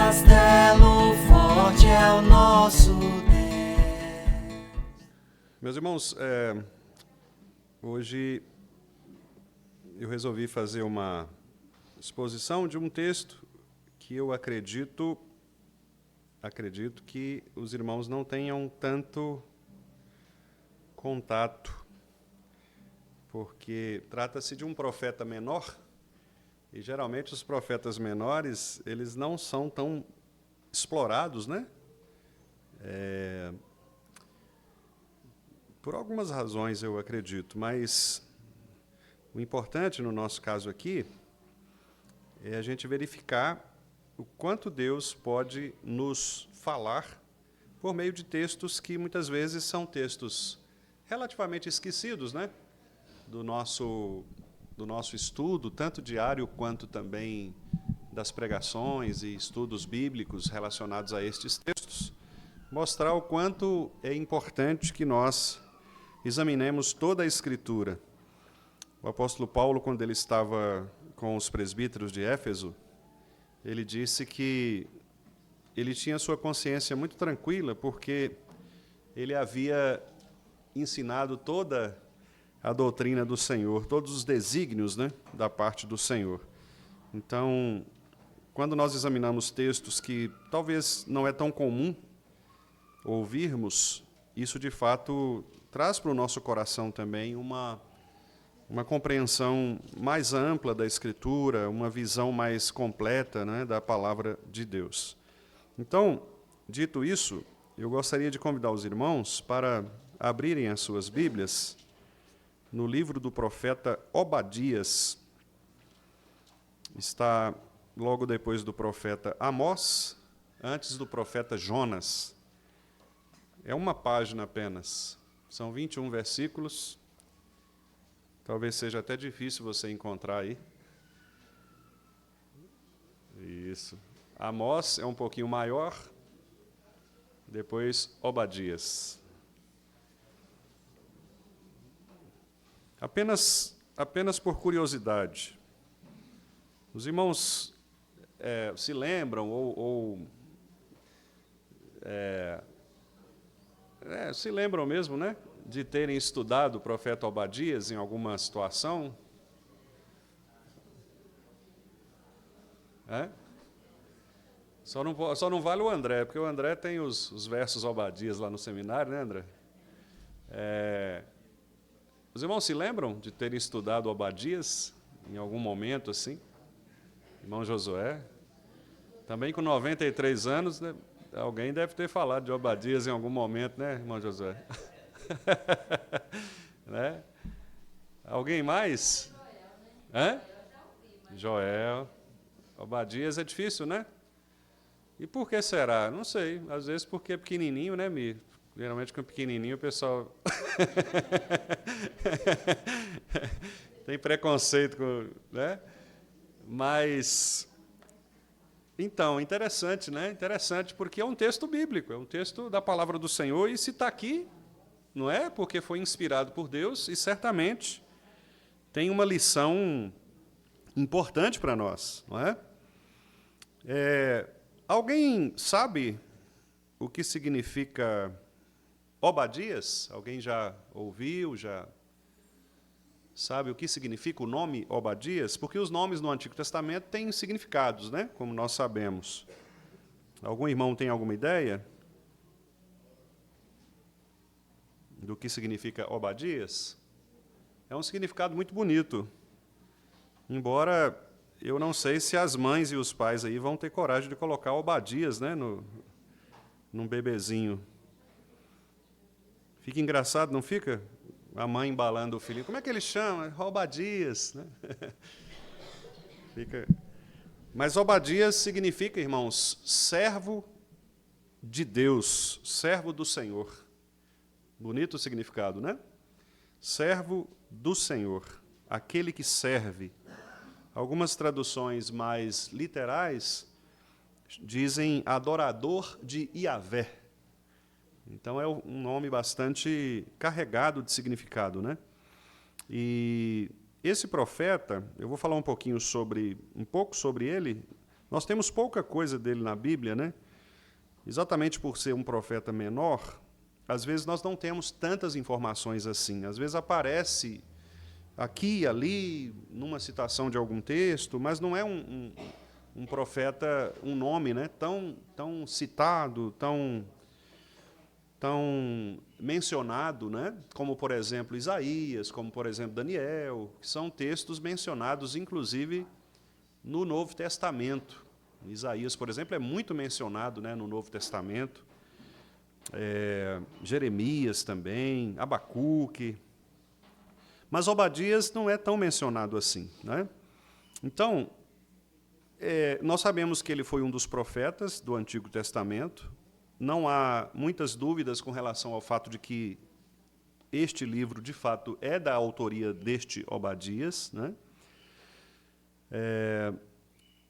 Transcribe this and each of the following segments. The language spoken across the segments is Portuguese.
castelo forte é o nosso Deus. Meus irmãos, hoje eu resolvi fazer uma exposição de um texto que eu acredito que os irmãos não tenham tanto contato, porque trata-se de um profeta menor, e geralmente os profetas menores, eles não são tão explorados, né? Por algumas razões, eu acredito, mas o importante no nosso caso aqui é a gente verificar o quanto Deus pode nos falar por meio de textos que muitas vezes são textos relativamente esquecidos, né? do nosso estudo, tanto diário quanto também das pregações e estudos bíblicos relacionados a estes textos, mostrar o quanto é importante que nós examinemos toda a Escritura. O apóstolo Paulo, quando ele estava com os presbíteros de Éfeso, ele disse que ele tinha sua consciência muito tranquila, porque ele havia ensinado toda a doutrina do Senhor, todos os desígnios, né, da parte do Senhor. Então, quando nós examinamos textos que talvez não é tão comum ouvirmos, isso de fato traz para o nosso coração também uma compreensão mais ampla da Escritura, uma visão mais completa, né, da palavra de Deus. Então, dito isso, eu gostaria de convidar os irmãos para abrirem as suas Bíblias no livro do profeta Obadias. Está logo depois do profeta Amós, antes do profeta Jonas. É uma página apenas, são 21 versículos. Talvez seja até difícil você encontrar aí. Isso. Amós é um pouquinho maior, depois Obadias. Apenas por curiosidade, os irmãos se lembram se lembram mesmo, né, de terem estudado o profeta Obadias em alguma situação? Só não vale o André, porque o André tem os versos Obadias lá no seminário, né, André? Os irmãos se lembram de terem estudado Obadias em algum momento assim? Irmão Josué? Também com 93 anos, né, alguém deve ter falado de Obadias em algum momento, né, irmão Josué? Né? Alguém mais? Joel. Obadias é difícil, né? E por que será? Não sei. Às vezes porque é pequenininho, né, Mi? Geralmente com pequenininho o pessoal tem preconceito com, né? Mas então, interessante, né? Interessante porque é um texto bíblico, é um texto da palavra do Senhor, e se está aqui, não é? Porque foi inspirado por Deus e certamente tem uma lição importante para nós, não é? Alguém sabe o que significa Obadias? Alguém já ouviu, já sabe o que significa o nome Obadias? Porque os nomes no Antigo Testamento têm significados, né? Como nós sabemos. Algum irmão tem alguma ideia do que significa Obadias? É um significado muito bonito. Embora eu não sei se as mães e os pais aí vão ter coragem de colocar Obadias, né, num bebezinho. Fica engraçado, não fica? A mãe embalando o filhinho. Como é que ele chama? Obadias, né? Fica. Mas Obadias significa, irmãos, servo de Deus, servo do Senhor. Bonito o significado, né? Servo do Senhor, aquele que serve. Algumas traduções mais literais dizem adorador de Iavé. Então é um nome bastante carregado de significado, né? E esse profeta, eu vou falar um pouco sobre ele Nós temos pouca coisa dele na Bíblia, né? Exatamente por ser um profeta menor, às vezes nós não temos tantas informações assim. Às vezes aparece aqui e ali, numa citação de algum texto, mas não é um profeta, um nome, né, tão citado, tão mencionado, né, como, por exemplo, Isaías, como, por exemplo, Daniel, que são textos mencionados, inclusive, no Novo Testamento. Isaías, por exemplo, é muito mencionado, né, no Novo Testamento. Jeremias também, Abacuque. Mas Obadias não é tão mencionado assim, né? Então, nós sabemos que ele foi um dos profetas do Antigo Testamento. Não há muitas dúvidas com relação ao fato de que este livro, de fato, é da autoria deste Obadias, né?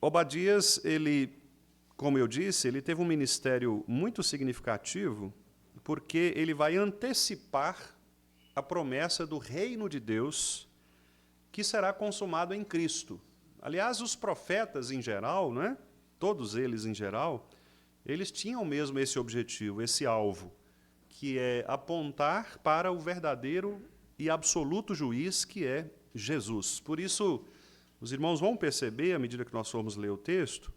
Obadias, ele, como eu disse, ele teve um ministério muito significativo, porque ele vai antecipar a promessa do reino de Deus que será consumado em Cristo. Aliás, os profetas em geral, né, todos eles em geral, eles tinham mesmo esse objetivo, esse alvo, que é apontar para o verdadeiro e absoluto juiz, que é Jesus. Por isso, os irmãos vão perceber, à medida que nós formos ler o texto,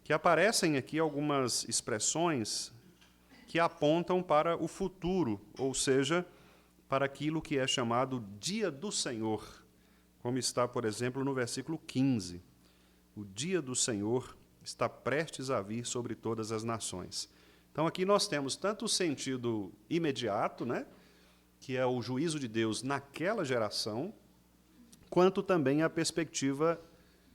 que aparecem aqui algumas expressões que apontam para o futuro, ou seja, para aquilo que é chamado dia do Senhor, como está, por exemplo, no versículo 15. O dia do Senhor está prestes a vir sobre todas as nações. Então, aqui nós temos tanto o sentido imediato, né, que é o juízo de Deus naquela geração, quanto também a perspectiva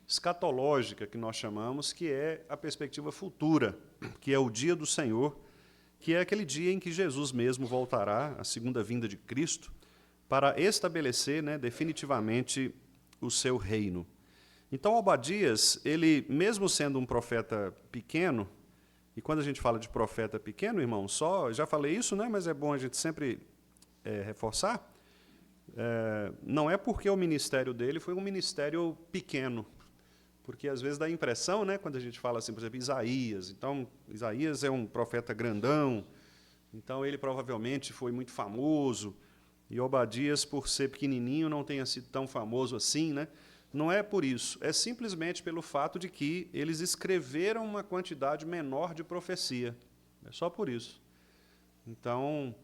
escatológica, que nós chamamos, que é a perspectiva futura, que é o dia do Senhor, que é aquele dia em que Jesus mesmo voltará, a segunda vinda de Cristo, para estabelecer, né, definitivamente o seu reino. Então, Obadias, ele, mesmo sendo um profeta pequeno, e quando a gente fala de profeta pequeno, irmão, já falei isso, né, mas é bom a gente sempre reforçar, não é porque o ministério dele foi um ministério pequeno, porque às vezes dá a impressão, né, quando a gente fala assim, por exemplo, Isaías. Então, Isaías é um profeta grandão, então ele provavelmente foi muito famoso, e Obadias, por ser pequenininho, não tenha sido tão famoso assim, né? Não é por isso, é simplesmente pelo fato de que eles escreveram uma quantidade menor de profecia. É só por isso. Então,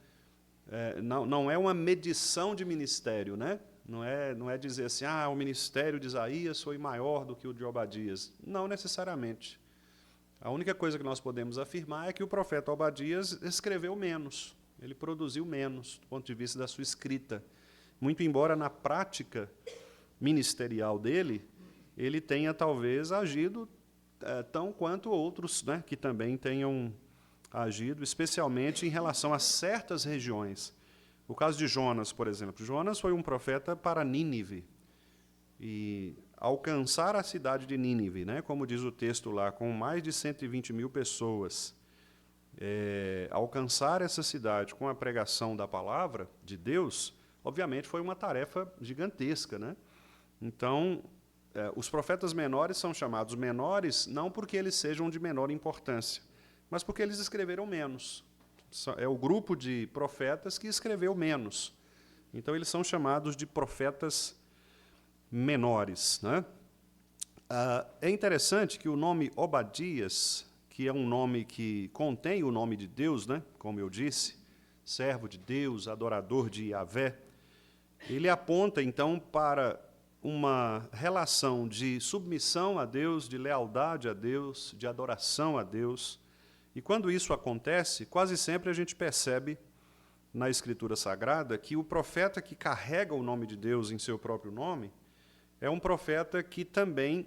não é uma medição de ministério, né? Não é dizer assim, o ministério de Isaías foi maior do que o de Obadias. Não necessariamente. A única coisa que nós podemos afirmar é que o profeta Obadias escreveu menos, ele produziu menos, do ponto de vista da sua escrita. Muito embora na prática ministerial dele, ele tenha talvez agido tão quanto outros, né, que também tenham agido, especialmente em relação a certas regiões. O caso de Jonas, por exemplo. Jonas foi um profeta para Nínive. E alcançar a cidade de Nínive, né, como diz o texto lá, com mais de 120 mil pessoas, alcançar essa cidade com a pregação da palavra de Deus, obviamente foi uma tarefa gigantesca, né? Então, os profetas menores são chamados menores não porque eles sejam de menor importância, mas porque eles escreveram menos. É o grupo de profetas que escreveu menos. Então, eles são chamados de profetas menores, né? É interessante que o nome Obadias, que é um nome que contém o nome de Deus, né, como eu disse, servo de Deus, adorador de Yahvé, ele aponta, então, para uma relação de submissão a Deus, de lealdade a Deus, de adoração a Deus. E quando isso acontece, quase sempre a gente percebe na Escritura Sagrada que o profeta que carrega o nome de Deus em seu próprio nome é um profeta que também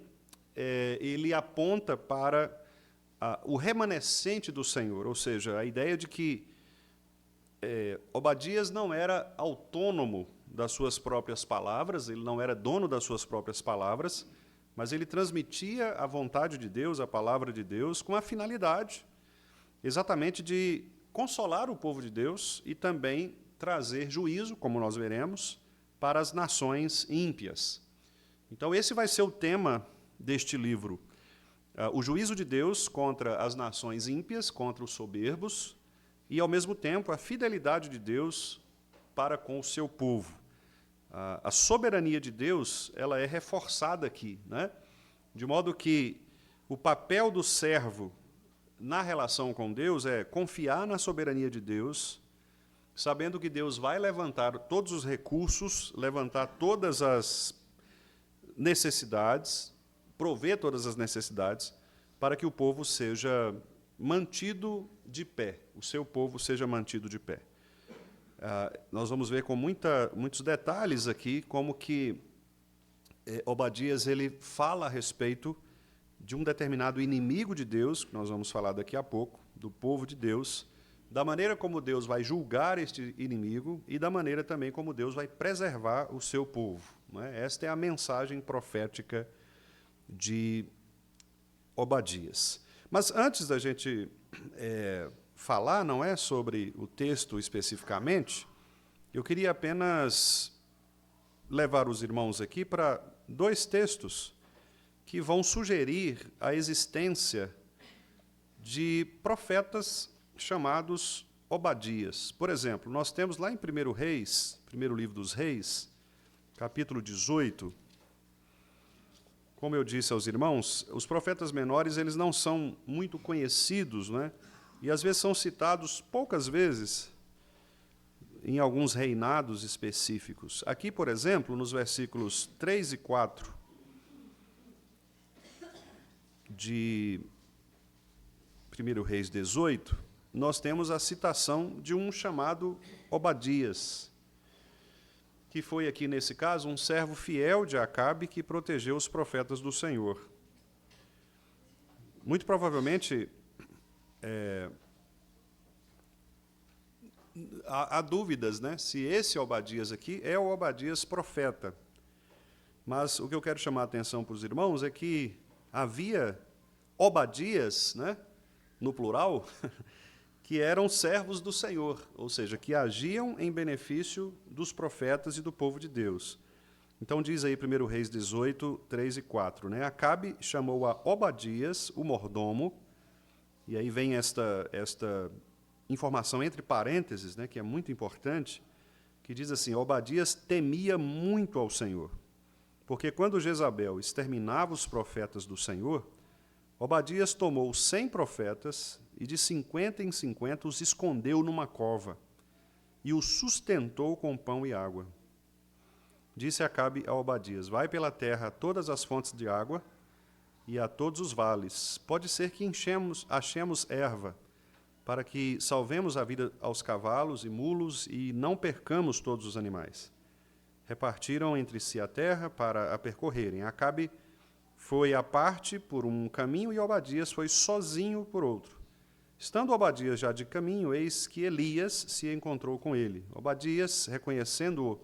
ele aponta para o remanescente do Senhor, ou seja, a ideia de que Obadias não era autônomo das suas próprias palavras, ele não era dono das suas próprias palavras, mas ele transmitia a vontade de Deus, a palavra de Deus, com a finalidade exatamente de consolar o povo de Deus e também trazer juízo, como nós veremos, para as nações ímpias. Então, esse vai ser o tema deste livro. o juízo de Deus contra as nações ímpias, contra os soberbos, e, ao mesmo tempo, a fidelidade de Deus para com o seu povo. A soberania de Deus, ela é reforçada aqui, né? De modo que o papel do servo na relação com Deus é confiar na soberania de Deus, sabendo que Deus vai levantar todos os recursos, levantar todas as necessidades, prover todas as necessidades, para que o povo seja mantido de pé, o seu povo seja mantido de pé. Nós vamos ver com muitos detalhes aqui como que Obadias ele fala a respeito de um determinado inimigo de Deus, que nós vamos falar daqui a pouco, do povo de Deus, da maneira como Deus vai julgar este inimigo e da maneira também como Deus vai preservar o seu povo, não é? Esta é a mensagem profética de Obadias. Mas antes da gente falar, não é, sobre o texto especificamente, eu queria apenas levar os irmãos aqui para 2 textos que vão sugerir a existência de profetas chamados Obadias. Por exemplo, nós temos lá em 1 Reis, primeiro livro dos Reis, capítulo 18, como eu disse aos irmãos, os profetas menores eles não são muito conhecidos, né? E às vezes são citados poucas vezes em alguns reinados específicos. Aqui, por exemplo, nos versículos 3 e 4 de 1 Reis 18, nós temos a citação de um chamado Obadias, que foi aqui, nesse caso, um servo fiel de Acabe que protegeu os profetas do Senhor. Muito provavelmente, há dúvidas, né, se esse Obadias aqui é o Obadias profeta. Mas o que eu quero chamar a atenção para os irmãos é que havia Obadias, né, no plural, que eram servos do Senhor, ou seja, que agiam em benefício dos profetas e do povo de Deus. Então diz aí 1 Reis 18, 3 e 4, né? Acabe chamou a Obadias, o mordomo, e aí vem esta informação entre parênteses, né, que é muito importante, que diz assim: Obadias temia muito ao Senhor, porque quando Jezabel exterminava os profetas do Senhor, Obadias tomou 100 profetas e de 50 em 50 os escondeu numa cova e os sustentou com pão e água. Disse Acabe a Obadias: vai pela terra a todas as fontes de água e a todos os vales. Pode ser que achemos erva, para que salvemos a vida aos cavalos e mulos e não percamos todos os animais. Repartiram entre si a terra para a percorrerem. Acabe foi à parte por um caminho e Obadias foi sozinho por outro. Estando Obadias já de caminho, eis que Elias se encontrou com ele. Obadias, reconhecendo-o,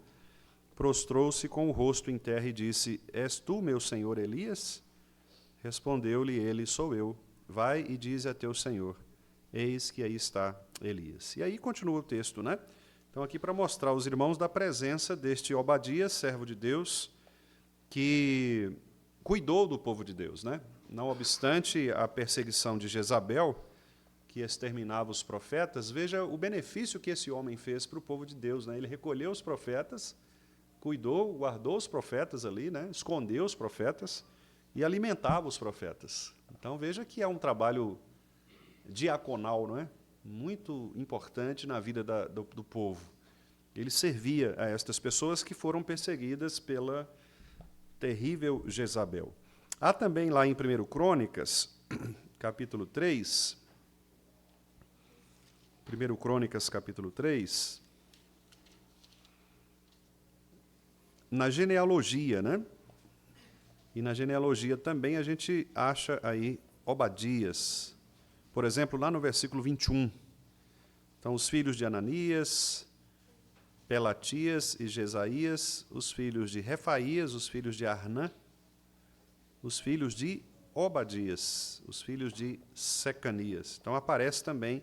prostrou-se com o rosto em terra e disse: és tu, meu senhor Elias? Respondeu-lhe ele: sou eu. Vai e dize a teu senhor: eis que aí está Elias. E aí continua o texto, né? Então, aqui para mostrar aos irmãos da presença deste Obadias, servo de Deus, que cuidou do povo de Deus, né? Não obstante a perseguição de Jezabel, que exterminava os profetas, veja o benefício que esse homem fez para o povo de Deus, né? Ele recolheu os profetas, cuidou, guardou os profetas ali, né? Escondeu os profetas e alimentava os profetas. Então, veja que é um trabalho diaconal, não é? Muito importante na vida do povo. Ele servia a estas pessoas que foram perseguidas pela terrível Jezabel. Há também lá em 1 Crônicas, capítulo 3, 1 Crônicas, capítulo 3, na genealogia, né? E na genealogia também a gente acha aí Obadias. Por exemplo, lá no versículo 21. Então, os filhos de Ananias, Pelatias e Jesaías, os filhos de Refaías, os filhos de Arnã, os filhos de Obadias, os filhos de Secanias. Então, aparece também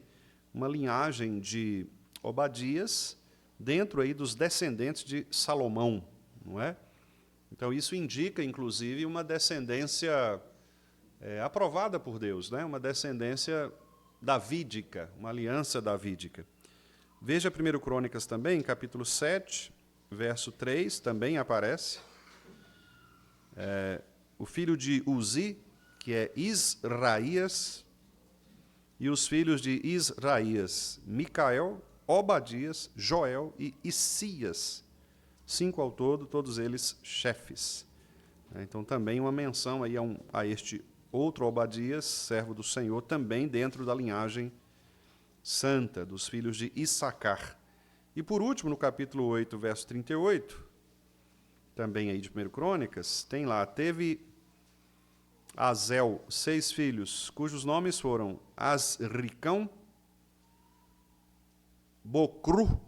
uma linhagem de Obadias dentro aí dos descendentes de Salomão, não é? Então, isso indica, inclusive, uma descendência aprovada por Deus, né? Uma descendência davídica, uma aliança davídica. Veja 1 Crônicas também, capítulo 7, verso 3, também aparece. O filho de Uzi, que é Israías, e os filhos de Israías, Micael, Obadias, Joel e Isias. 5 ao todo, todos eles chefes. Então, também uma menção aí a este outro Obadias, servo do Senhor, também dentro da linhagem santa, dos filhos de Issacar. E, por último, no capítulo 8, verso 38, também aí de 1 Crônicas, tem lá, teve Azel 6 filhos, cujos nomes foram Asricão, Bocru,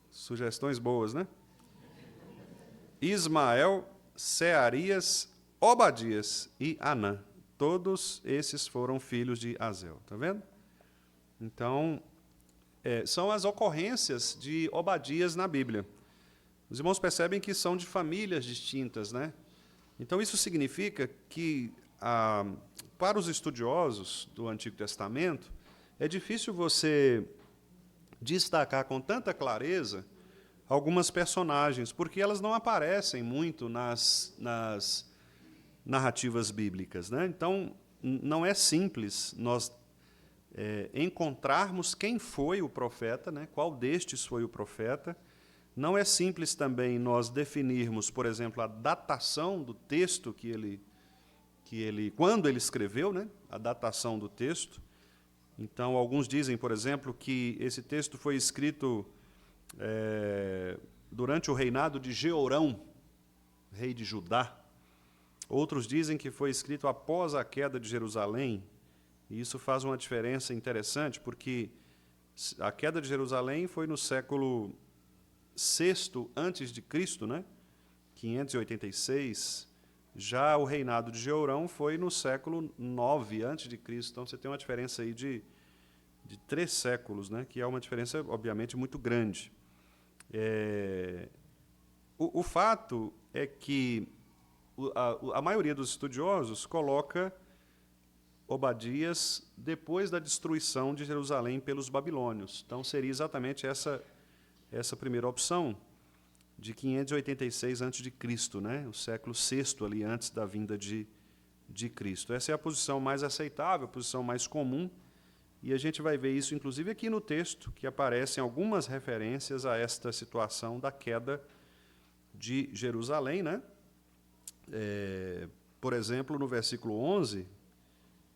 sugestões boas, né? Ismael, Searias, Obadias e Anã. Todos esses foram filhos de Azel. Está vendo? Então, são as ocorrências de Obadias na Bíblia. Os irmãos percebem que são de famílias distintas, né? Então, isso significa que, para os estudiosos do Antigo Testamento, é difícil você destacar com tanta clareza algumas personagens, porque elas não aparecem muito nas narrativas bíblicas, né? Então, não é simples nós encontrarmos quem foi o profeta, né? Qual destes foi o profeta. Não é simples também nós definirmos, por exemplo, a datação do texto quando ele escreveu, né? A datação do texto. Então, alguns dizem, por exemplo, que esse texto foi escrito durante o reinado de Jeorão, rei de Judá. Outros dizem que foi escrito após a queda de Jerusalém, e isso faz uma diferença interessante, porque a queda de Jerusalém foi no século VI antes de Cristo, né? 586. Já o reinado de Jeorão foi no século IX antes de Cristo. Então você tem uma diferença aí de 3 séculos, né? Que é uma diferença, obviamente, muito grande. O fato é que a maioria dos estudiosos coloca Obadias depois da destruição de Jerusalém pelos babilônios. Então, seria exatamente essa primeira opção, de 586 a.C., né? O século VI, ali, antes da vinda de Cristo. Essa é a posição mais aceitável, a posição mais comum, e a gente vai ver isso, inclusive, aqui no texto, que aparecem algumas referências a esta situação da queda de Jerusalém, né? Por exemplo, no versículo 11,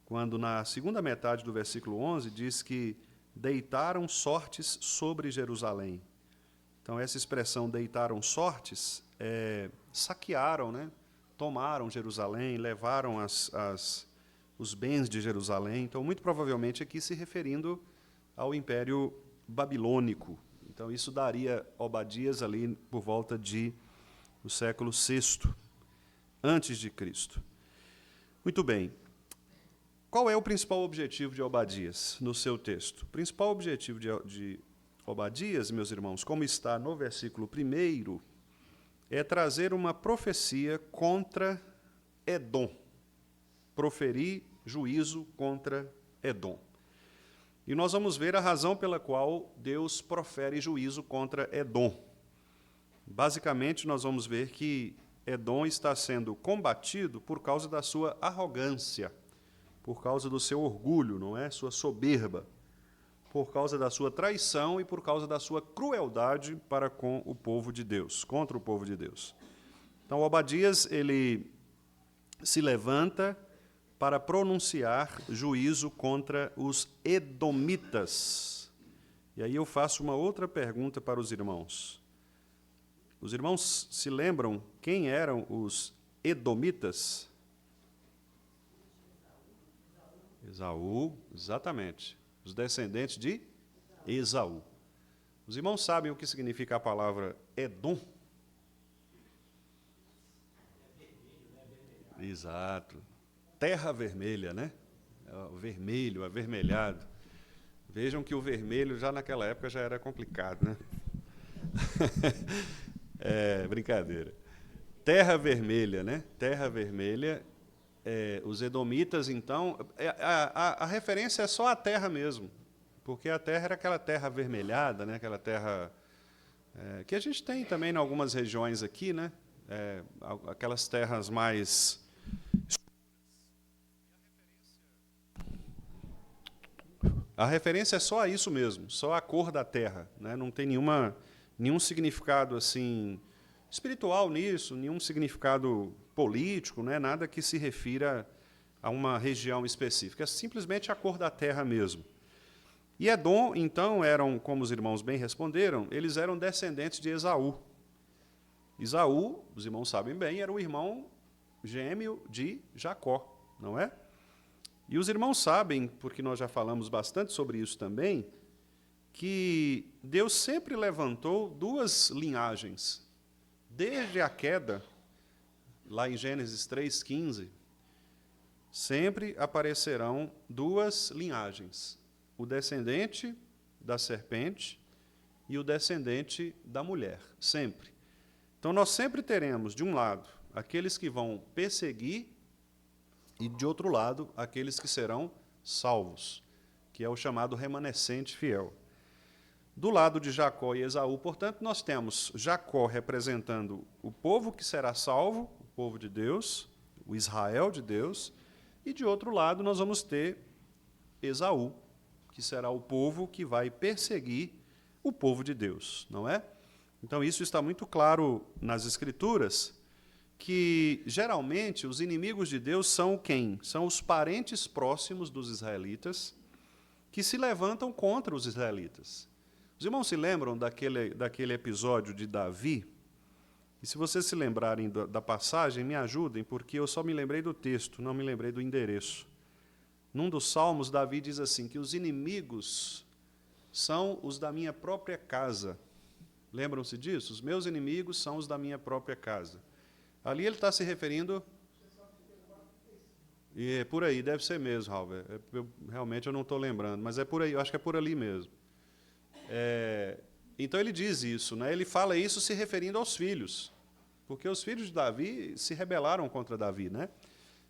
quando na segunda metade do versículo 11 diz que deitaram sortes sobre Jerusalém. Então, essa expressão deitaram sortes, saquearam, né? Tomaram Jerusalém, levaram os bens de Jerusalém. Então, muito provavelmente aqui se referindo ao Império Babilônico. Então, isso daria Obadias ali por volta do século VI, antes de Cristo. Muito bem. Qual é o principal objetivo de Obadias no seu texto? O principal objetivo de Obadias, meus irmãos, como está no versículo 1, é trazer uma profecia contra Edom. Proferir juízo contra Edom. E nós vamos ver a razão pela qual Deus profere juízo contra Edom. Basicamente, nós vamos ver que Edom está sendo combatido por causa da sua arrogância, por causa do seu orgulho, não é? Sua soberba, por causa da sua traição e por causa da sua crueldade para com o povo de Deus, contra o povo de Deus. Então, Obadias, ele se levanta para pronunciar juízo contra os edomitas. E aí eu faço uma outra pergunta para os irmãos. Os irmãos se lembram quem eram os edomitas? Esaú, exatamente. Os descendentes de Esaú. Os irmãos sabem o que significa a palavra Edom? Exato. Terra vermelha, né? O vermelho, avermelhado. Vejam que o vermelho já naquela época já era complicado, né? Brincadeira. Terra Vermelha, né? Terra Vermelha. Os edomitas, então, a referência é só a terra mesmo, porque a terra era aquela terra avermelhada, né? Aquela terra que a gente tem também em algumas regiões aqui, né? Aquelas terras mais... A referência é só a isso mesmo, só a cor da terra, né? Não tem nenhum significado assim espiritual nisso, nenhum significado político, né? Nada que se refira a uma região específica, é simplesmente a cor da terra mesmo. E Edom, então, eram, como os irmãos bem responderam, eles eram descendentes de Esaú. Esaú, os irmãos sabem bem, era o irmão gêmeo de Jacó, não é? E os irmãos sabem, porque nós já falamos bastante sobre isso também, que Deus sempre levantou duas linhagens. Desde a queda, lá em Gênesis 3,15, sempre aparecerão duas linhagens. O descendente da serpente e o descendente da mulher, sempre. Então, nós sempre teremos, de um lado, aqueles que vão perseguir e, de outro lado, aqueles que serão salvos, que é o chamado remanescente fiel. Do lado de Jacó e Esaú, portanto, nós temos Jacó representando o povo que será salvo, o povo de Deus, o Israel de Deus, e, de outro lado, nós vamos ter Esaú, que será o povo que vai perseguir o povo de Deus, não é? Então, isso está muito claro nas Escrituras, que, geralmente, os inimigos de Deus são quem? São os parentes próximos dos israelitas que se levantam contra os israelitas. Os irmãos se lembram daquele episódio de Davi? E se vocês se lembrarem da passagem, me ajudem, porque eu só me lembrei do texto, não me lembrei do endereço. Num dos salmos, Davi diz assim, que os inimigos são os da minha própria casa. Lembram-se disso? Os meus inimigos são os da minha própria casa. Ali ele está se referindo... E é por aí, deve ser mesmo, Halver. Realmente eu não estou lembrando, mas é por aí, eu acho que é por ali mesmo. Então ele diz isso, né? Ele fala isso se referindo aos filhos, porque os filhos de Davi se rebelaram contra Davi, né?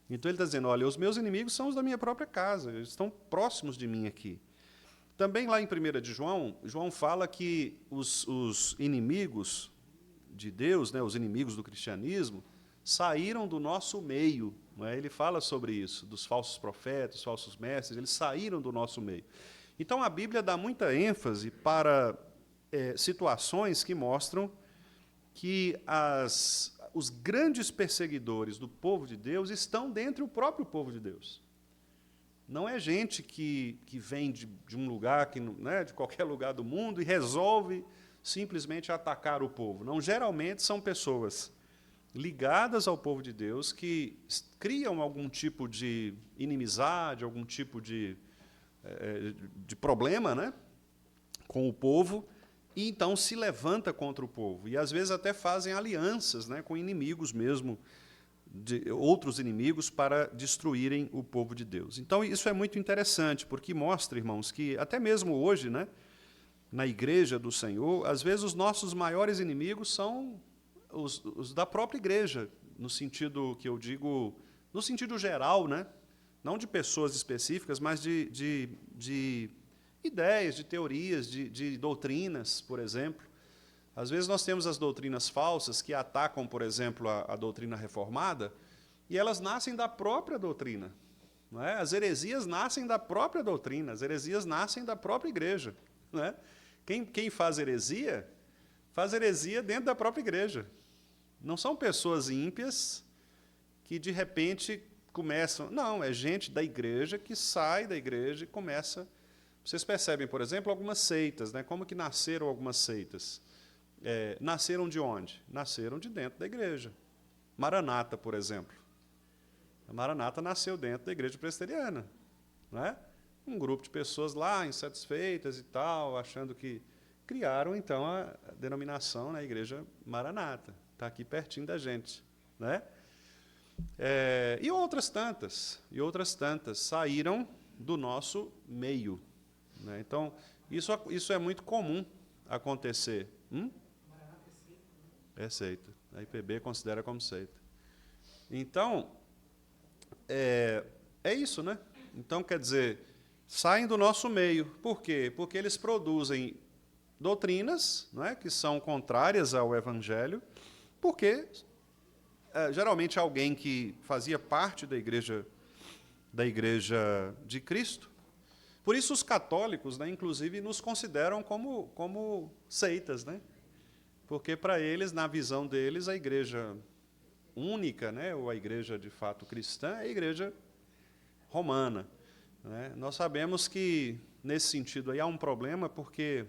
Então ele está dizendo, olha, os meus inimigos são os da minha própria casa, eles estão próximos de mim aqui. Também lá em 1 de João, João fala que os inimigos de Deus, né, os inimigos do cristianismo, saíram do nosso meio. Não é? Ele fala sobre isso, dos falsos profetas, falsos mestres, eles saíram do nosso meio. Então, a Bíblia dá muita ênfase para situações que mostram que os grandes perseguidores do povo de Deus estão dentro do próprio povo de Deus. Não é gente que vem de um lugar, né, de qualquer lugar do mundo, e resolve simplesmente atacar o povo. Não, geralmente são pessoas ligadas ao povo de Deus que criam algum tipo de inimizade, algum tipo de problema, né, com o povo, e então se levanta contra o povo. E, às vezes, até fazem alianças, né, com inimigos mesmo, outros inimigos, para destruírem o povo de Deus. Então, isso é muito interessante, porque mostra, irmãos, que até mesmo hoje, né, na igreja do Senhor, às vezes os nossos maiores inimigos são os da própria igreja, no sentido que eu digo, no sentido geral, né, não de pessoas específicas, mas de ideias, de teorias, de doutrinas, por exemplo. Às vezes nós temos as doutrinas falsas que atacam, por exemplo, a doutrina reformada, e elas nascem da própria doutrina. Não é? As heresias nascem da própria doutrina, as heresias nascem da própria igreja. Não é? Quem faz heresia dentro da própria igreja. Não são pessoas ímpias que, de repente, começam... Não, é gente da igreja que sai da igreja e começa... Vocês percebem, por exemplo, algumas seitas, né? Como que nasceram algumas seitas? Nasceram de onde? Nasceram de dentro da igreja. Maranata, por exemplo. A Maranata nasceu dentro da igreja presbiteriana. Não é? Um grupo de pessoas lá, insatisfeitas e tal, achando que... Criaram, então, a denominação, né, Igreja Maranata. Está aqui pertinho da gente. Né? E outras tantas saíram do nosso meio. Né? Então, isso é muito comum acontecer. É seita. A IPB considera como seita. Então, é isso, né? Então, quer dizer, saem do nosso meio. Por quê? Porque eles produzem doutrinas, né, que são contrárias ao Evangelho, porque geralmente alguém que fazia parte da igreja de Cristo. Por isso os católicos, né, inclusive, nos consideram como seitas, né? Porque para eles, na visão deles, a igreja única, né, ou a igreja de fato cristã, é a igreja romana, né? Nós sabemos que nesse sentido aí há um problema, porque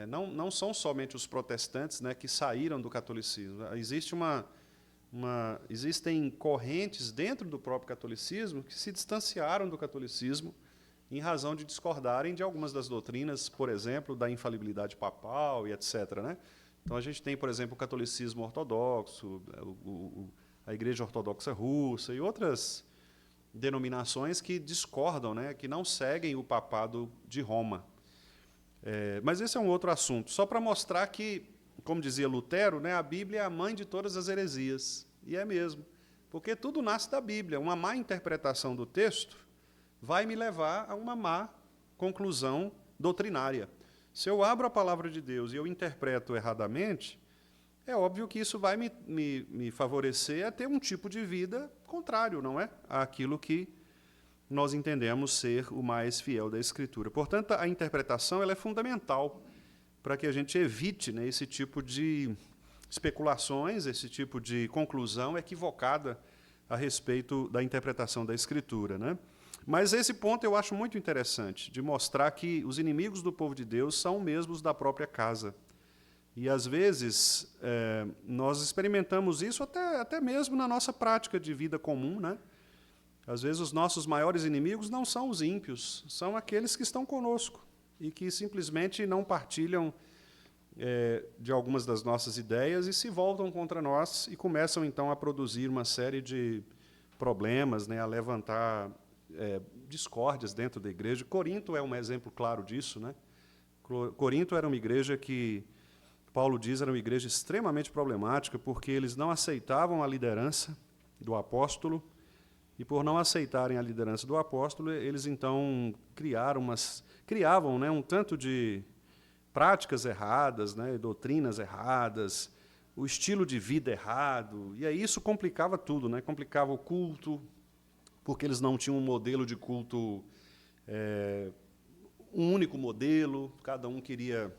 não são somente os protestantes, né, que saíram do catolicismo. Existem correntes dentro do próprio catolicismo que se distanciaram do catolicismo em razão de discordarem de algumas das doutrinas, por exemplo, da infalibilidade papal e etc., né? Então, a gente tem, por exemplo, o catolicismo ortodoxo, a Igreja Ortodoxa Russa e outras denominações que discordam, né, que não seguem o papado de Roma. Mas esse é um outro assunto. Só para mostrar que, como dizia Lutero, né, a Bíblia é a mãe de todas as heresias. E é mesmo. Porque tudo nasce da Bíblia. Uma má interpretação do texto vai me levar a uma má conclusão doutrinária. Se eu abro a palavra de Deus e eu interpreto erradamente, é óbvio que isso vai me favorecer a ter um tipo de vida contrário, não é? Àquilo que nós entendemos ser o mais fiel da Escritura. Portanto, a interpretação ela é fundamental para que a gente evite, né, esse tipo de especulações, esse tipo de conclusão equivocada a respeito da interpretação da Escritura, né? Mas esse ponto eu acho muito interessante, de mostrar que os inimigos do povo de Deus são mesmos da própria casa. E, às vezes, nós experimentamos isso até mesmo na nossa prática de vida comum, né? Às vezes, os nossos maiores inimigos não são os ímpios, são aqueles que estão conosco e que simplesmente não partilham de algumas das nossas ideias e se voltam contra nós e começam, então, a produzir uma série de problemas, né, a levantar discórdias dentro da igreja. Corinto é um exemplo claro disso, né? Corinto era uma igreja que, Paulo diz, era uma igreja extremamente problemática, porque eles não aceitavam a liderança do apóstolo, e por não aceitarem a liderança do apóstolo, eles então criavam, né, um tanto de práticas erradas, né, doutrinas erradas, o estilo de vida errado, e aí isso complicava tudo, né? Complicava o culto, porque eles não tinham um modelo de culto, um único modelo, cada um queria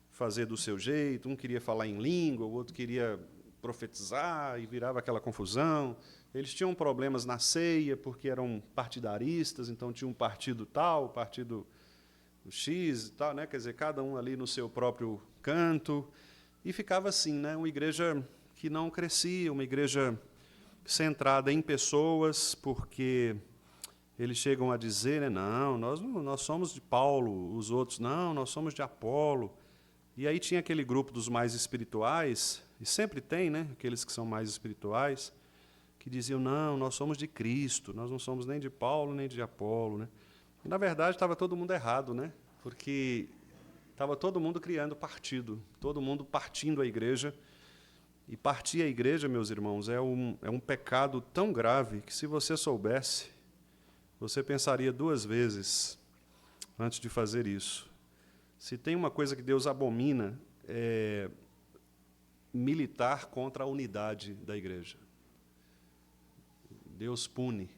fazer do seu jeito, um queria falar em língua, o outro queria profetizar, e virava aquela confusão. Eles tinham problemas na ceia, porque eram partidaristas, então tinha um partido tal, partido X e tal, né? Quer dizer, cada um ali no seu próprio canto, e ficava assim, né? Uma igreja que não crescia, uma igreja centrada em pessoas, porque eles chegam a dizer, né, não, nós somos de Paulo, os outros, não, nós somos de Apolo. E aí tinha aquele grupo dos mais espirituais, e sempre tem, né, aqueles que são mais espirituais, que diziam, não, nós somos de Cristo, nós não somos nem de Paulo, nem de Apolo, né? E, na verdade, estava todo mundo errado, né? Porque estava todo mundo criando partido, todo mundo partindo a igreja. E partir a igreja, meus irmãos, é um pecado tão grave que, se você soubesse, você pensaria duas vezes antes de fazer isso. Se tem uma coisa que Deus abomina, é militar contra a unidade da igreja. Deus pune.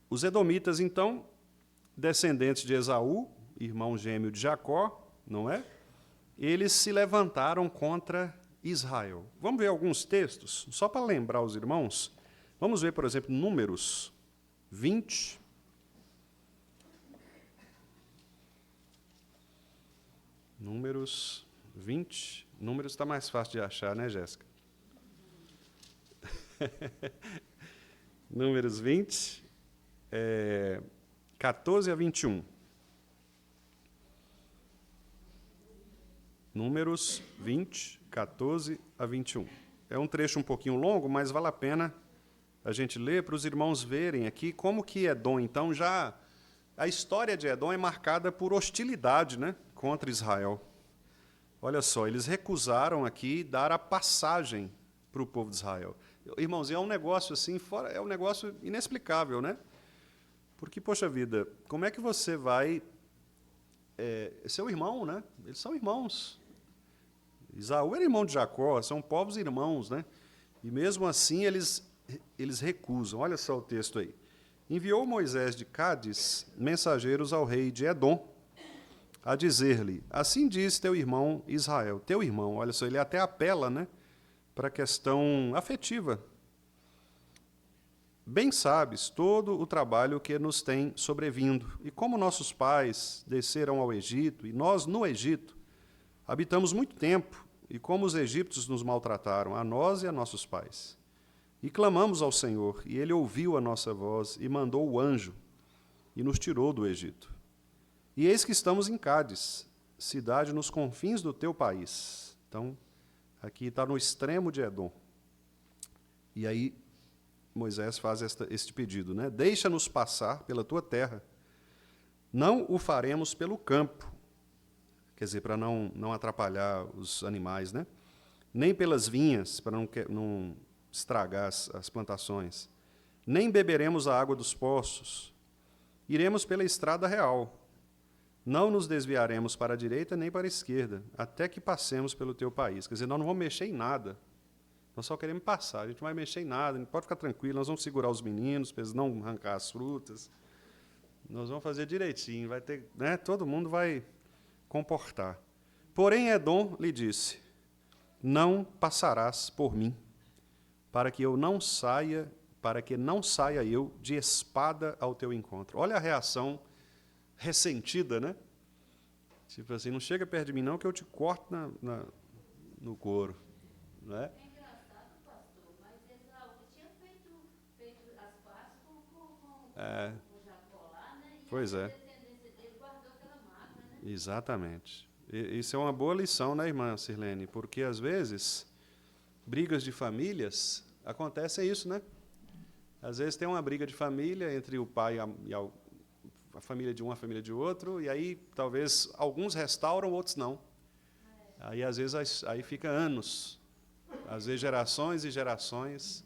Os edomitas, então, descendentes de Esaú, irmão gêmeo de Jacó, não é? Eles se levantaram contra Israel. Vamos ver alguns textos, só para lembrar os irmãos. Vamos ver, por exemplo, Números 20. Números 20. Números está mais fácil de achar, né, Jéssica? Números 20, 14 a 21. Números 20, 14 a 21. É um trecho um pouquinho longo, mas vale a pena a gente ler para os irmãos verem aqui como que Edom, então, já... A história de Edom é marcada por hostilidade, né, contra Israel. Olha só, eles recusaram aqui dar a passagem para o povo de Israel. Irmãos, é um negócio assim, é um negócio inexplicável, né? Porque, poxa vida, como é que você vai... seu irmão, né? Eles são irmãos. Esaú era irmão de Jacó, são povos irmãos, né? E mesmo assim eles recusam. Olha só o texto aí. Enviou Moisés de Cádiz mensageiros ao rei de Edom, a dizer-lhe, assim diz teu irmão Israel. Teu irmão, olha só, ele até apela, né, para a questão afetiva. Bem sabes todo o trabalho que nos tem sobrevindo, e como nossos pais desceram ao Egito, e nós no Egito habitamos muito tempo, e como os egípcios nos maltrataram, a nós e a nossos pais. E clamamos ao Senhor, e ele ouviu a nossa voz, e mandou o anjo, e nos tirou do Egito. E eis que estamos em Cádiz, cidade nos confins do teu país. Então, aqui está no extremo de Edom. E aí, Moisés faz este pedido, né? Deixa-nos passar pela tua terra. Não o faremos pelo campo, quer dizer, para não atrapalhar os animais, né? Nem pelas vinhas, para não estragar as plantações. Nem beberemos a água dos poços. Iremos pela estrada real. Não nos desviaremos para a direita nem para a esquerda, até que passemos pelo teu país. Quer dizer, nós não vamos mexer em nada. Nós só queremos passar, a gente não vai mexer em nada, a gente pode ficar tranquilo, nós vamos segurar os meninos para eles não arrancar as frutas. Nós vamos fazer direitinho, vai ter, né, todo mundo vai comportar. Porém, Edom lhe disse, não passarás por mim, para que não saia eu de espada ao teu encontro. Olha a reação ressentida, né? Tipo assim, não chega perto de mim não, que eu te corto no couro. Né? É engraçado, pastor, mas Esaú tinha feito as pazes com Jacó lá, né? E pois a é. descendência dele guardou aquela mágoa, né? Exatamente. Isso é uma boa lição, né, irmã Sirlene? Porque, às vezes, brigas de famílias, acontece isso, né? Às vezes tem uma briga de família entre o pai e a família de um, a família de outro, e aí talvez alguns restauram, outros não. Aí, às vezes, aí fica anos, às vezes gerações e gerações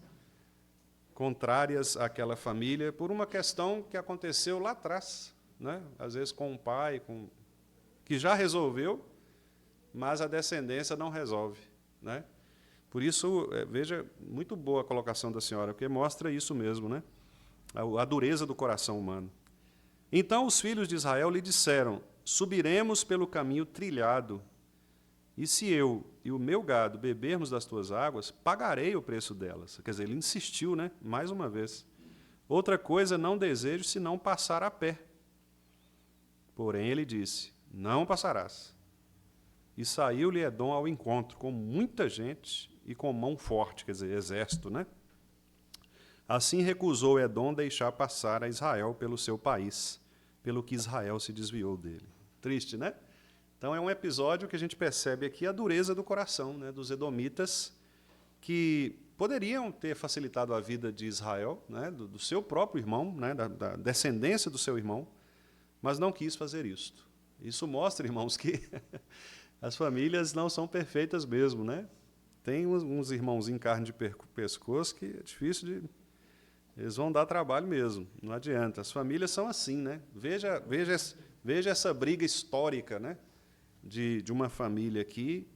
contrárias àquela família por uma questão que aconteceu lá atrás, né? Às vezes com o pai, que já resolveu, mas a descendência não resolve, né? Por isso, veja, muito boa a colocação da senhora, porque mostra isso mesmo, né? A dureza do coração humano. Então os filhos de Israel lhe disseram, subiremos pelo caminho trilhado, e se eu e o meu gado bebermos das tuas águas, pagarei o preço delas. Quer dizer, ele insistiu, né? Mais uma vez. Outra coisa não desejo, senão passar a pé. Porém, ele disse, não passarás. E saiu-lhe Edom ao encontro, com muita gente e com mão forte, quer dizer, exército, né? Assim recusou Edom deixar passar a Israel pelo seu país, pelo que Israel se desviou dele. Triste, né? Então, é um episódio que a gente percebe aqui a dureza do coração, né, dos edomitas, que poderiam ter facilitado a vida de Israel, né, do seu próprio irmão, né, da descendência do seu irmão, mas não quis fazer isto. Isso mostra, irmãos, que as famílias não são perfeitas mesmo, né? Tem uns irmãos em carne de pescoço que é difícil de... Eles vão dar trabalho mesmo, não adianta. As famílias são assim, né? Veja essa briga histórica, né? De uma família aqui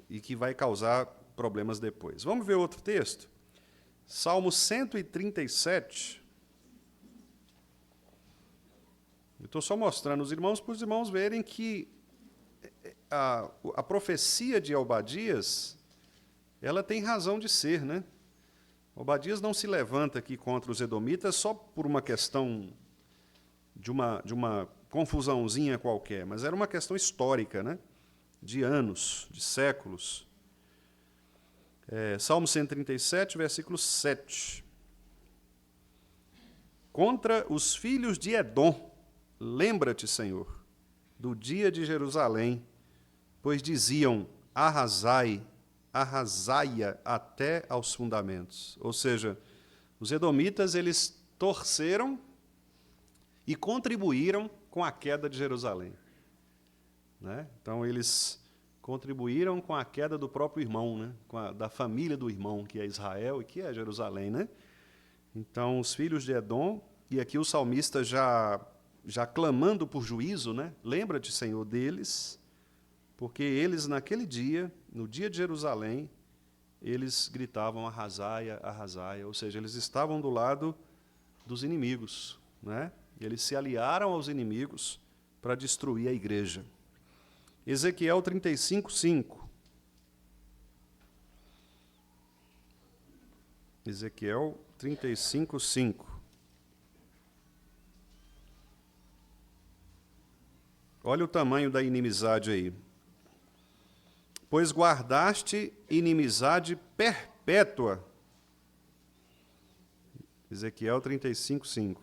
e que vai causar problemas depois. Vamos ver outro texto? Salmo 137. Eu estou só mostrando os irmãos para os irmãos verem que a profecia de Obadias, ela tem razão de ser, né? Obadias não se levanta aqui contra os edomitas só por uma questão de uma confusãozinha qualquer, mas era uma questão histórica, né? De anos, de séculos. Salmo 137, versículo 7. Contra os filhos de Edom, lembra-te, Senhor, do dia de Jerusalém, pois diziam, arrasai-a até aos fundamentos. Ou seja, os edomitas, eles torceram e contribuíram com a queda de Jerusalém. né? Então, eles contribuíram com a queda do próprio irmão, né? Da família do irmão, que é Israel e que é Jerusalém, né? Então, os filhos de Edom, e aqui o salmista já clamando por juízo, né? Lembra-te, Senhor, deles, porque eles, naquele dia, no dia de Jerusalém, eles gritavam arrasaia, arrasaia, ou seja, eles estavam do lado dos inimigos, né? Eles se aliaram aos inimigos para destruir a igreja. Ezequiel 35:5. Ezequiel 35:5. Olha o tamanho da inimizade aí. Pois guardaste inimizade perpétua. Ezequiel 35:5.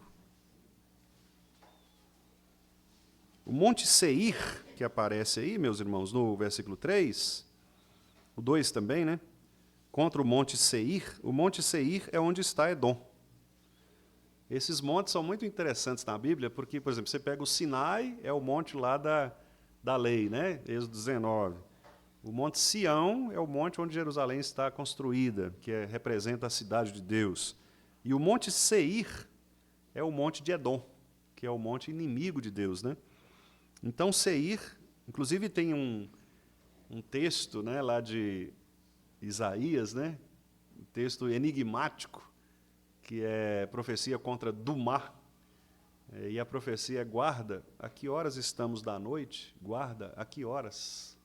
O Monte Seir, que aparece aí, meus irmãos, no versículo 3, o 2 também, né? Contra o Monte Seir é onde está Edom. Esses montes são muito interessantes na Bíblia, porque, por exemplo, você pega o Sinai, é o monte lá da lei, né? Êxodo 19. O Monte Sião é o monte onde Jerusalém está construída, que representa a cidade de Deus. E o Monte Seir é o monte de Edom, que é o monte inimigo de Deus, né? Então, Seir, inclusive tem um texto, né, lá de Isaías, né? Um texto enigmático, que é profecia contra Dumá. E a profecia é: guarda, a que horas estamos da noite? Guarda, a que horas?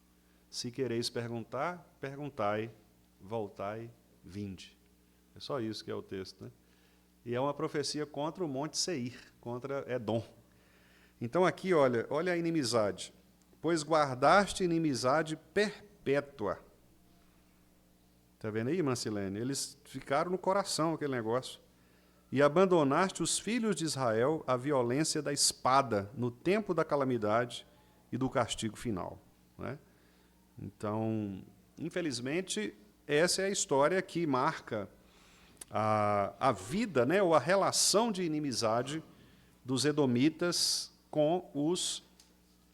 Se quereis perguntar, perguntai, voltai, vinde. É só isso que é o texto, né? E é uma profecia contra o Monte Seir, contra Edom. Então aqui, olha a inimizade. Pois guardaste inimizade perpétua. Está vendo aí, Mancilene? Eles ficaram no coração, aquele negócio. E abandonaste os filhos de Israel à violência da espada, no tempo da calamidade e do castigo final, né? Então, infelizmente, essa é a história que marca a vida, né, ou a relação de inimizade dos edomitas com os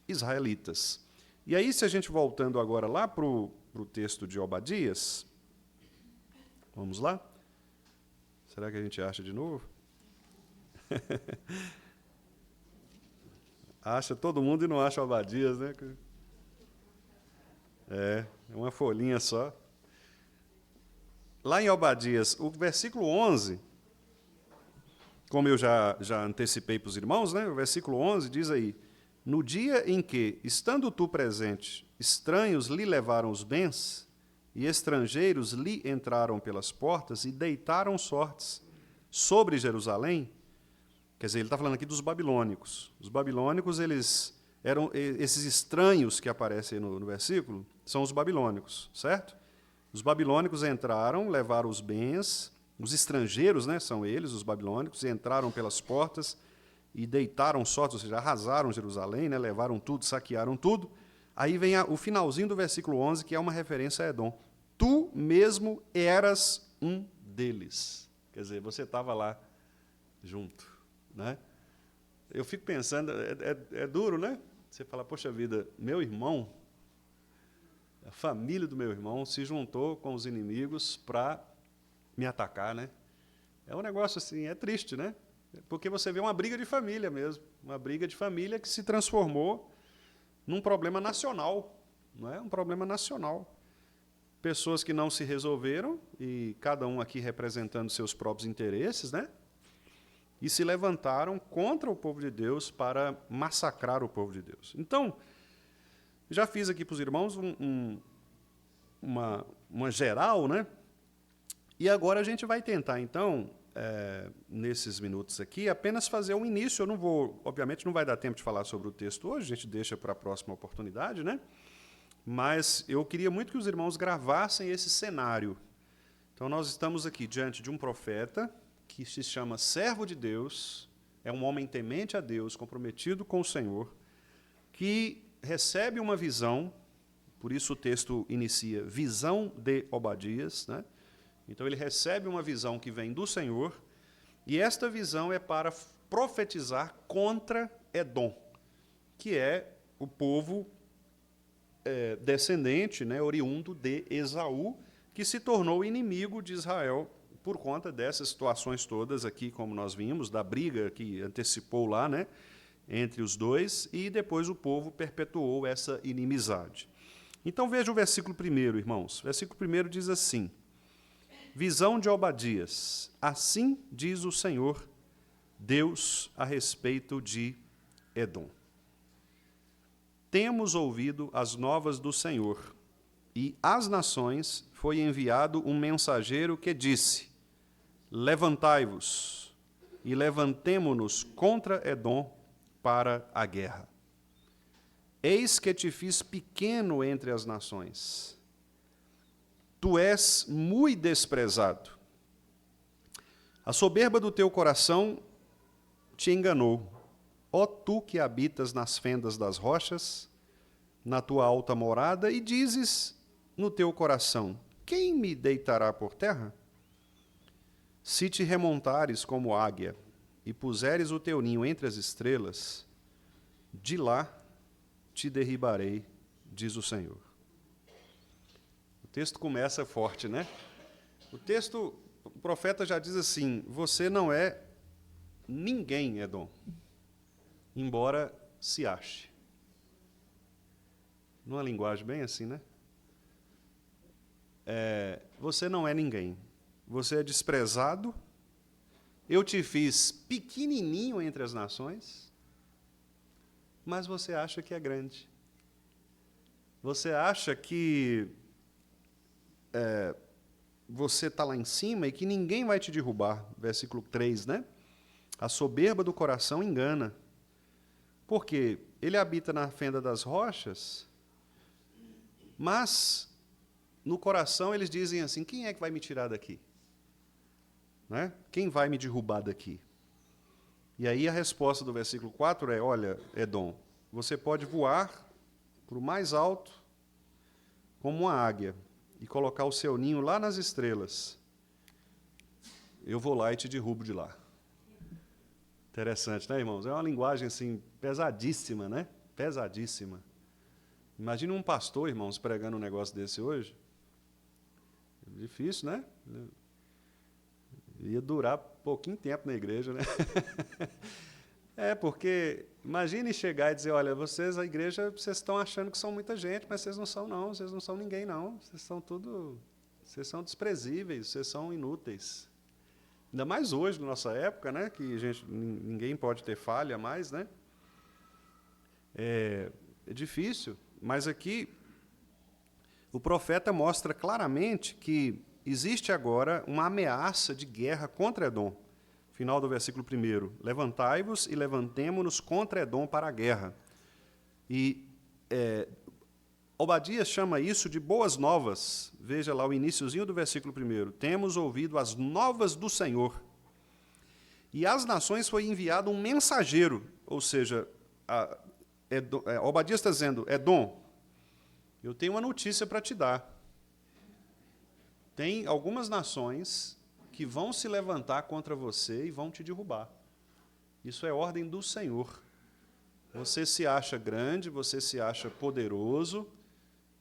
israelitas. E aí, se a gente voltando agora lá para o texto de Obadias, vamos lá? Será que a gente acha de novo? Acha todo mundo e não acha Obadias, né? É uma folhinha só. Lá em Obadias, o versículo 11, como eu já antecipei para os irmãos, né? O versículo 11 diz aí: no dia em que, estando tu presente, estranhos lhe levaram os bens, e estrangeiros lhe entraram pelas portas e deitaram sortes sobre Jerusalém. Quer dizer, ele está falando aqui dos babilônicos. Os babilônicos, eles eram esses estranhos que aparecem no versículo, são os babilônicos, certo? Os babilônicos entraram, levaram os bens, os estrangeiros, né, são eles, os babilônicos, entraram pelas portas e deitaram sortes, ou seja, arrasaram Jerusalém, né, levaram tudo, saquearam tudo. Aí vem o finalzinho do versículo 11, que é uma referência a Edom. Tu mesmo eras um deles. Quer dizer, você estava lá junto, né? Eu fico pensando, é duro, né? Você fala, poxa vida, meu irmão, a família do meu irmão se juntou com os inimigos para me atacar, né? É um negócio assim, é triste, né? Porque você vê uma briga de família mesmo, uma briga de família que se transformou num problema nacional, não é? Um problema nacional. Pessoas que não se resolveram, e cada um aqui representando seus próprios interesses, né? E se levantaram contra o povo de Deus para massacrar o povo de Deus. Então, já fiz aqui para os irmãos uma geral, né? E agora a gente vai tentar, então, nesses minutos aqui, apenas fazer um início. Eu não vou, obviamente, não vai dar tempo de falar sobre o texto hoje, a gente deixa para a próxima oportunidade, né? Mas eu queria muito que os irmãos gravassem esse cenário. Então, nós estamos aqui diante de um profeta que se chama servo de Deus, é um homem temente a Deus, comprometido com o Senhor, que recebe uma visão, por isso o texto inicia, visão de Obadias, né? Então ele recebe uma visão que vem do Senhor, e esta visão é para profetizar contra Edom, que é o povo descendente, né, oriundo de Esaú, que se tornou inimigo de Israel por conta dessas situações todas aqui, como nós vimos, da briga que antecipou lá, né, entre os dois, e depois o povo perpetuou essa inimizade. Então veja o versículo 1, irmãos. O versículo 1 diz assim: visão de Obadias. Assim diz o Senhor, Deus, a respeito de Edom. Temos ouvido as novas do Senhor, e às nações foi enviado um mensageiro que disse: levantai-vos e levantemo-nos contra Edom para a guerra. Eis que te fiz pequeno entre as nações. Tu és muito desprezado. A soberba do teu coração te enganou. Ó tu que habitas nas fendas das rochas, na tua alta morada, e dizes no teu coração: quem me deitará por terra? Se te remontares como águia e puseres o teu ninho entre as estrelas, de lá te derribarei, diz o Senhor. O texto começa forte, né? O profeta já diz assim: você não é ninguém, Edom, embora se ache. Numa linguagem bem assim, né? Você não é ninguém. Você é desprezado. Eu te fiz pequenininho entre as nações, mas você acha que é grande. Você acha que você está lá em cima e que ninguém vai te derrubar. Versículo 3, né? A soberba do coração engana. Por quê? Ele habita na fenda das rochas, mas no coração eles dizem assim: quem é que vai me tirar daqui? Né? Quem vai me derrubar daqui? E aí a resposta do versículo 4 é: olha, Edom, você pode voar para o mais alto como uma águia e colocar o seu ninho lá nas estrelas. Eu vou lá e te derrubo de lá. Interessante, né, irmãos? É uma linguagem assim pesadíssima, né? Pesadíssima. Imagina um pastor, irmãos, pregando um negócio desse hoje. Difícil, né? Ia durar pouquinho tempo na igreja, né? Porque imagine chegar e dizer: olha, vocês, a igreja, vocês estão achando que são muita gente, mas vocês não são, não. Vocês não são ninguém, não. Vocês são desprezíveis, vocês são inúteis. Ainda mais hoje, na nossa época, né? Que ninguém pode ter falha mais, né? É difícil, mas aqui o profeta mostra claramente que existe agora uma ameaça de guerra contra Edom. Final do versículo 1. Levantai-vos e levantemo-nos contra Edom para a guerra. E Obadias chama isso de boas novas. Veja lá o iniciozinho do versículo 1. Temos ouvido as novas do Senhor. E às nações foi enviado um mensageiro, ou seja, Obadias está dizendo: Edom, eu tenho uma notícia para te dar. Tem algumas nações que vão se levantar contra você e vão te derrubar. Isso é ordem do Senhor. Você se acha grande, você se acha poderoso,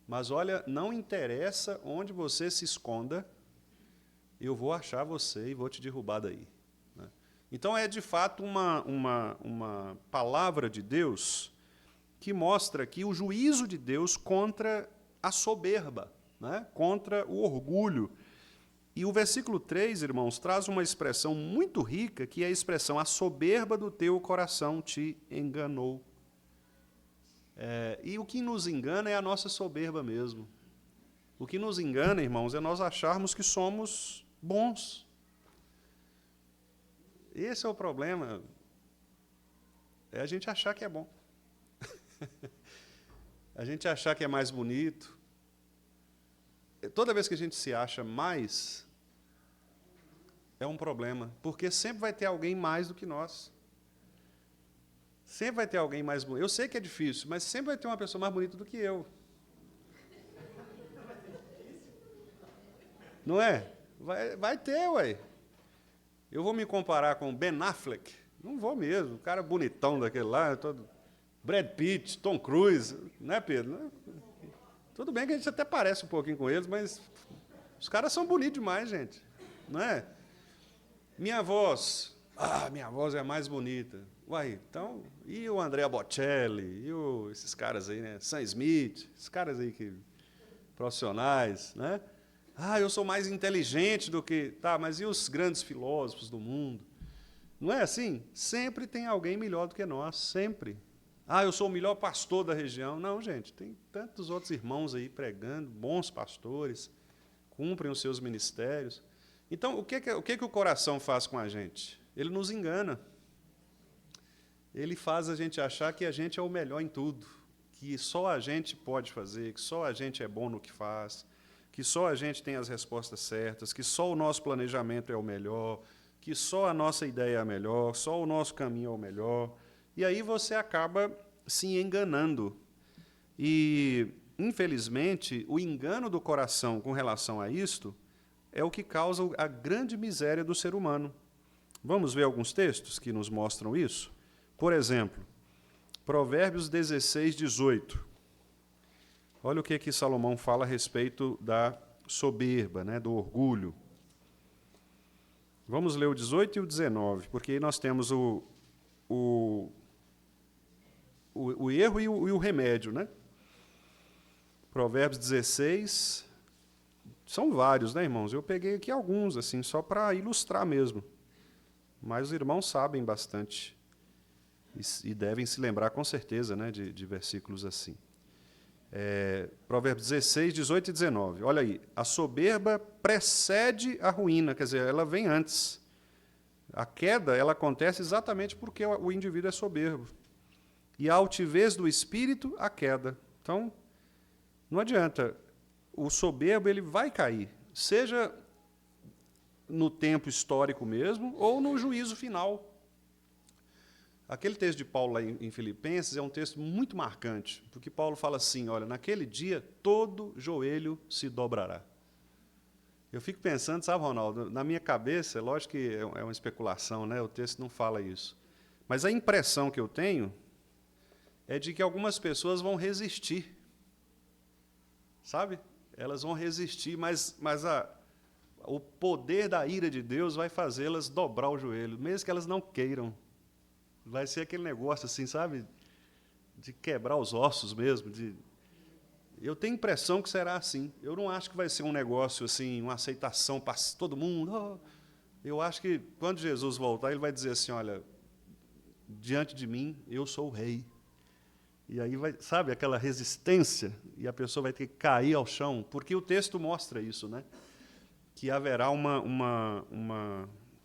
mas olha, não interessa onde você se esconda, eu vou achar você e vou te derrubar daí. Então é de fato uma palavra de Deus que mostra aqui o juízo de Deus contra a soberba, né? Contra o orgulho. E o versículo 3, irmãos, traz uma expressão muito rica, que é a expressão: a soberba do teu coração te enganou. E o que nos engana é a nossa soberba mesmo. O que nos engana, irmãos, é nós acharmos que somos bons. Esse é o problema. É a gente achar que é bom. A gente achar que é mais bonito. Toda vez que a gente se acha mais, é um problema, porque sempre vai ter alguém mais do que nós. Sempre vai ter alguém mais bonito. Eu sei que é difícil, mas sempre vai ter uma pessoa mais bonita do que eu. Não é? Vai ter, ué. Eu vou me comparar com Ben Affleck? Não vou mesmo. O cara bonitão daquele lá, todo Brad Pitt, Tom Cruise, né, Pedro? Tudo bem que a gente até parece um pouquinho com eles, mas os caras são bonitos demais, gente. Não é? Minha voz é a mais bonita. Uai, então, e o Andrea Bocelli, e esses caras aí, né? Sam Smith, esses caras aí que profissionais, né? Eu sou mais inteligente do que... Tá, mas e os grandes filósofos do mundo? Não é assim? Sempre tem alguém melhor do que nós, sempre. Eu sou o melhor pastor da região. Não, gente, tem tantos outros irmãos aí pregando, bons pastores, cumprem os seus ministérios. Então, o que o coração faz com a gente? Ele nos engana. Ele faz a gente achar que a gente é o melhor em tudo, que só a gente pode fazer, que só a gente é bom no que faz, que só a gente tem as respostas certas, que só o nosso planejamento é o melhor, que só a nossa ideia é a melhor, só o nosso caminho é o melhor. E aí você acaba se enganando. E, infelizmente, o engano do coração com relação a isto é o que causa a grande miséria do ser humano. Vamos ver alguns textos que nos mostram isso? Por exemplo, Provérbios 16, 18. Olha o que Salomão fala a respeito da soberba, né, do orgulho. Vamos ler o 18 e o 19, porque aí nós temos o erro e o remédio, né? Provérbios 16, são vários, né, irmãos? Eu peguei aqui alguns, assim, só para ilustrar mesmo. Mas os irmãos sabem bastante e devem se lembrar, com certeza, né, de versículos assim. Provérbios 16, 18 e 19. Olha aí, a soberba precede a ruína, quer dizer, ela vem antes. A queda, ela acontece exatamente porque o indivíduo é soberbo. E a altivez do espírito, a queda. Então, não adianta. O soberbo, ele vai cair, seja no tempo histórico mesmo, ou no juízo final. Aquele texto de Paulo lá em Filipenses é um texto muito marcante, porque Paulo fala assim, olha, naquele dia todo joelho se dobrará. Eu fico pensando, sabe, Ronaldo, na minha cabeça, lógico que é uma especulação, né? O texto não fala isso, mas a impressão que eu tenho é de que algumas pessoas vão resistir, sabe? Elas vão resistir, mas o poder da ira de Deus vai fazê-las dobrar o joelho, mesmo que elas não queiram. Vai ser aquele negócio assim, sabe? De quebrar os ossos mesmo. Eu tenho impressão que será assim. Eu não acho que vai ser um negócio assim, uma aceitação para todo mundo. Eu acho que quando Jesus voltar, ele vai dizer assim, olha, diante de mim, eu sou o rei. E aí vai, sabe, aquela resistência, e a pessoa vai ter que cair ao chão, porque o texto mostra isso, né? Que haverá uma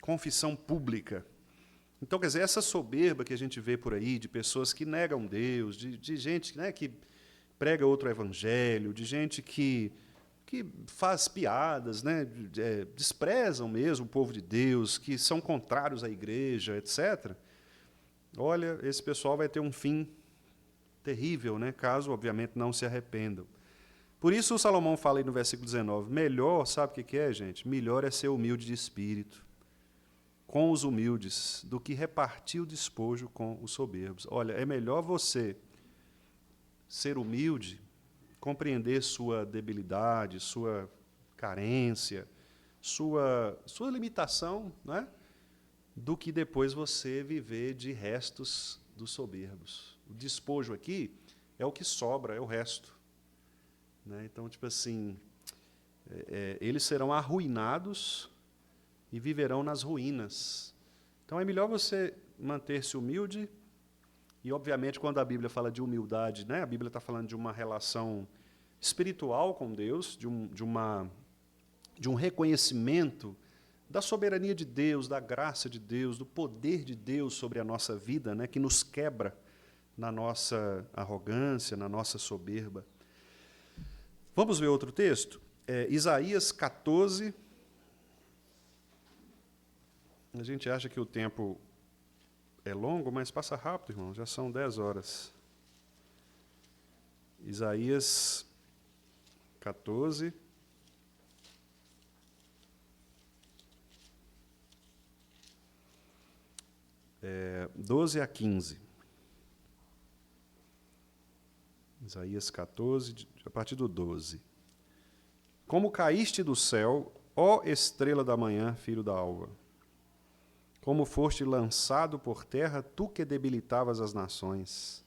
confissão pública. Então, quer dizer, essa soberba que a gente vê por aí, de pessoas que negam Deus, de gente, né, que prega outro evangelho, de gente que faz piadas, né, desprezam mesmo o povo de Deus, que são contrários à igreja, etc. Olha, esse pessoal vai ter um fim terrível, né, caso, obviamente, não se arrependam. Por isso, o Salomão fala aí no versículo 19, melhor, sabe o que é, gente? Melhor é ser humilde de espírito, com os humildes, do que repartir o despojo com os soberbos. Olha, é melhor você ser humilde, compreender sua debilidade, sua carência, sua limitação, né? Do que depois você viver de restos dos soberbos. O despojo aqui é o que sobra, é o resto. Né? Então, tipo assim, eles serão arruinados e viverão nas ruínas. Então, é melhor você manter-se humilde, e, obviamente, quando a Bíblia fala de humildade, né, a Bíblia está falando de uma relação espiritual com Deus, de um reconhecimento da soberania de Deus, da graça de Deus, do poder de Deus sobre a nossa vida, né, que nos quebra na nossa arrogância, na nossa soberba. Vamos ver outro texto? Isaías 14. A gente acha que o tempo é longo, mas passa rápido, irmão. Já são 10 horas. Isaías 14. É, 12 a 15. Isaías 14, a partir do 12. Como caíste do céu, ó estrela da manhã, filho da alva. Como foste lançado por terra, tu que debilitavas as nações.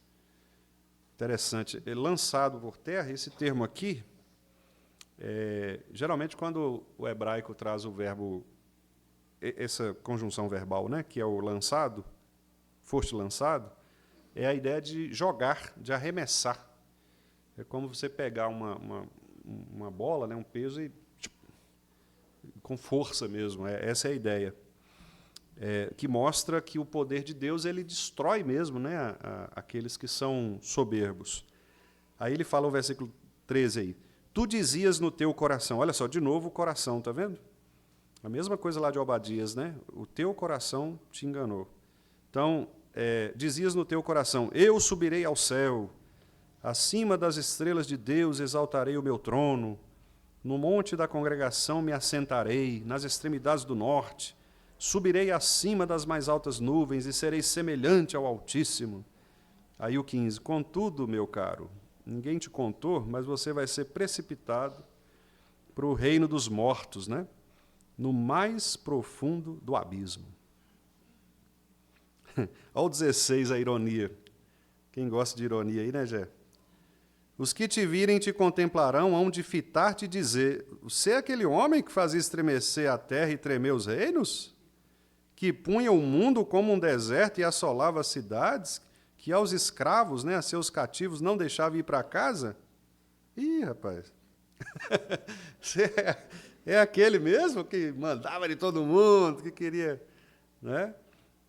Interessante. Lançado por terra, esse termo aqui, geralmente quando o hebraico traz o verbo, essa conjunção verbal, né, que é o lançado, foste lançado, é a ideia de jogar, de arremessar. É como você pegar uma bola, né, um peso, e com força mesmo. Essa é a ideia. Que mostra que o poder de Deus ele destrói mesmo, né, aqueles que são soberbos. Aí ele fala o versículo 13 aí. Tu dizias no teu coração, olha só, de novo o coração, está vendo? A mesma coisa lá de Obadias, né? O teu coração te enganou. Então, dizias no teu coração, eu subirei ao céu, acima das estrelas de Deus exaltarei o meu trono, no monte da congregação me assentarei, nas extremidades do norte, subirei acima das mais altas nuvens e serei semelhante ao Altíssimo. Aí o 15, contudo, meu caro, ninguém te contou, mas você vai ser precipitado para o reino dos mortos, né? No mais profundo do abismo. Olha o 16, a ironia. Quem gosta de ironia aí, né, Gé? Os que te virem te contemplarão, hão de fitar-te e dizer, você é aquele homem que fazia estremecer a terra e tremer os reinos? Que punha o mundo como um deserto e assolava as cidades? Que aos escravos, né, a seus cativos, não deixava ir para casa? Ih, rapaz, você é aquele mesmo que mandava de todo mundo, que queria, né?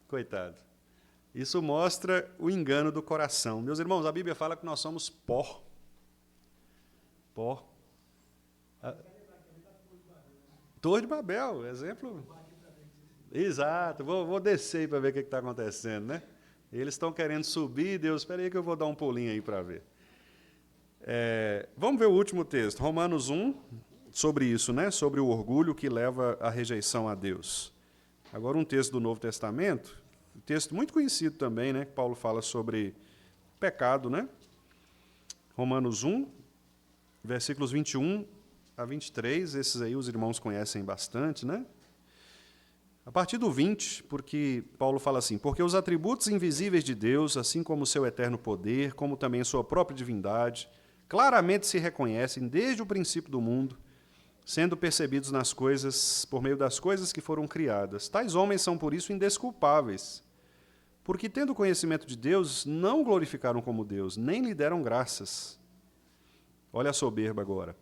Coitado. Isso mostra o engano do coração. Meus irmãos, a Bíblia fala que nós somos pó. Pó. Torre de Babel, exemplo. Exato, vou descer aí para ver o que está acontecendo, né? Eles estão querendo subir, Deus, espera aí que eu vou dar um pulinho aí para ver. Vamos ver o último texto, Romanos 1, sobre isso, né? Sobre o orgulho que leva à rejeição a Deus. Agora um texto do Novo Testamento, um texto muito conhecido também, né? Que Paulo fala sobre pecado, né? Romanos 1, versículos 21 a 23, esses aí os irmãos conhecem bastante, né? A partir do 20, porque Paulo fala assim, porque os atributos invisíveis de Deus, assim como o seu eterno poder, como também a sua própria divindade, claramente se reconhecem desde o princípio do mundo, sendo percebidos nas coisas, por meio das coisas que foram criadas. Tais homens são, por isso, indesculpáveis, porque, tendo conhecimento de Deus, não o glorificaram como Deus, nem lhe deram graças. Olha a soberba agora.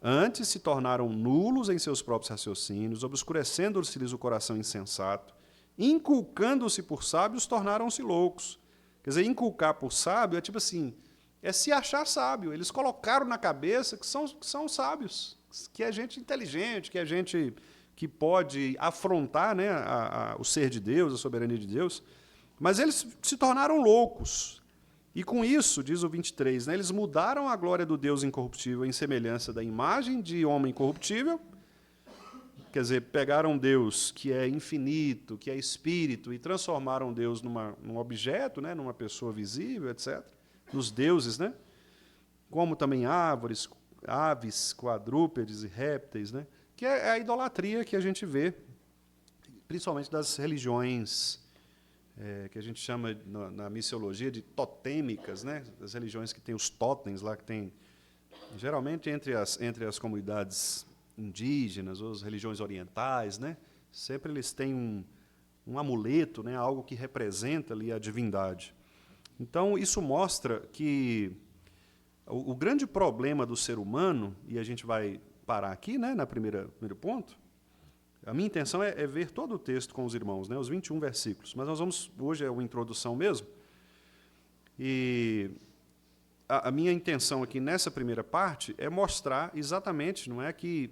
Antes se tornaram nulos em seus próprios raciocínios, obscurecendo-se-lhes o coração insensato, inculcando-se por sábios, tornaram-se loucos. Quer dizer, inculcar por sábio é tipo assim, é se achar sábio. Eles colocaram na cabeça que são sábios, que é gente inteligente, que é gente que pode afrontar, né, o ser de Deus, a soberania de Deus, mas eles se tornaram loucos. E com isso, diz o 23, né, eles mudaram a glória do Deus incorruptível em semelhança da imagem de homem corruptível, quer dizer, pegaram Deus que é infinito, que é espírito, e transformaram Deus num objeto, né, numa pessoa visível, etc., nos deuses, né, como também árvores, aves, quadrúpedes e répteis, né, que é a idolatria que a gente vê, principalmente das religiões que a gente chama na missiologia de totêmicas, né? Das religiões que tem os totens lá, que tem geralmente entre as comunidades indígenas ou as religiões orientais, né? Sempre eles têm um amuleto, né? Algo que representa ali a divindade. Então isso mostra que o grande problema do ser humano, e a gente vai parar aqui, né? Na primeiro ponto. A minha intenção é ver todo o texto com os irmãos, né, os 21 versículos, mas nós vamos, hoje é uma introdução mesmo, e a minha intenção aqui nessa primeira parte é mostrar exatamente, não é que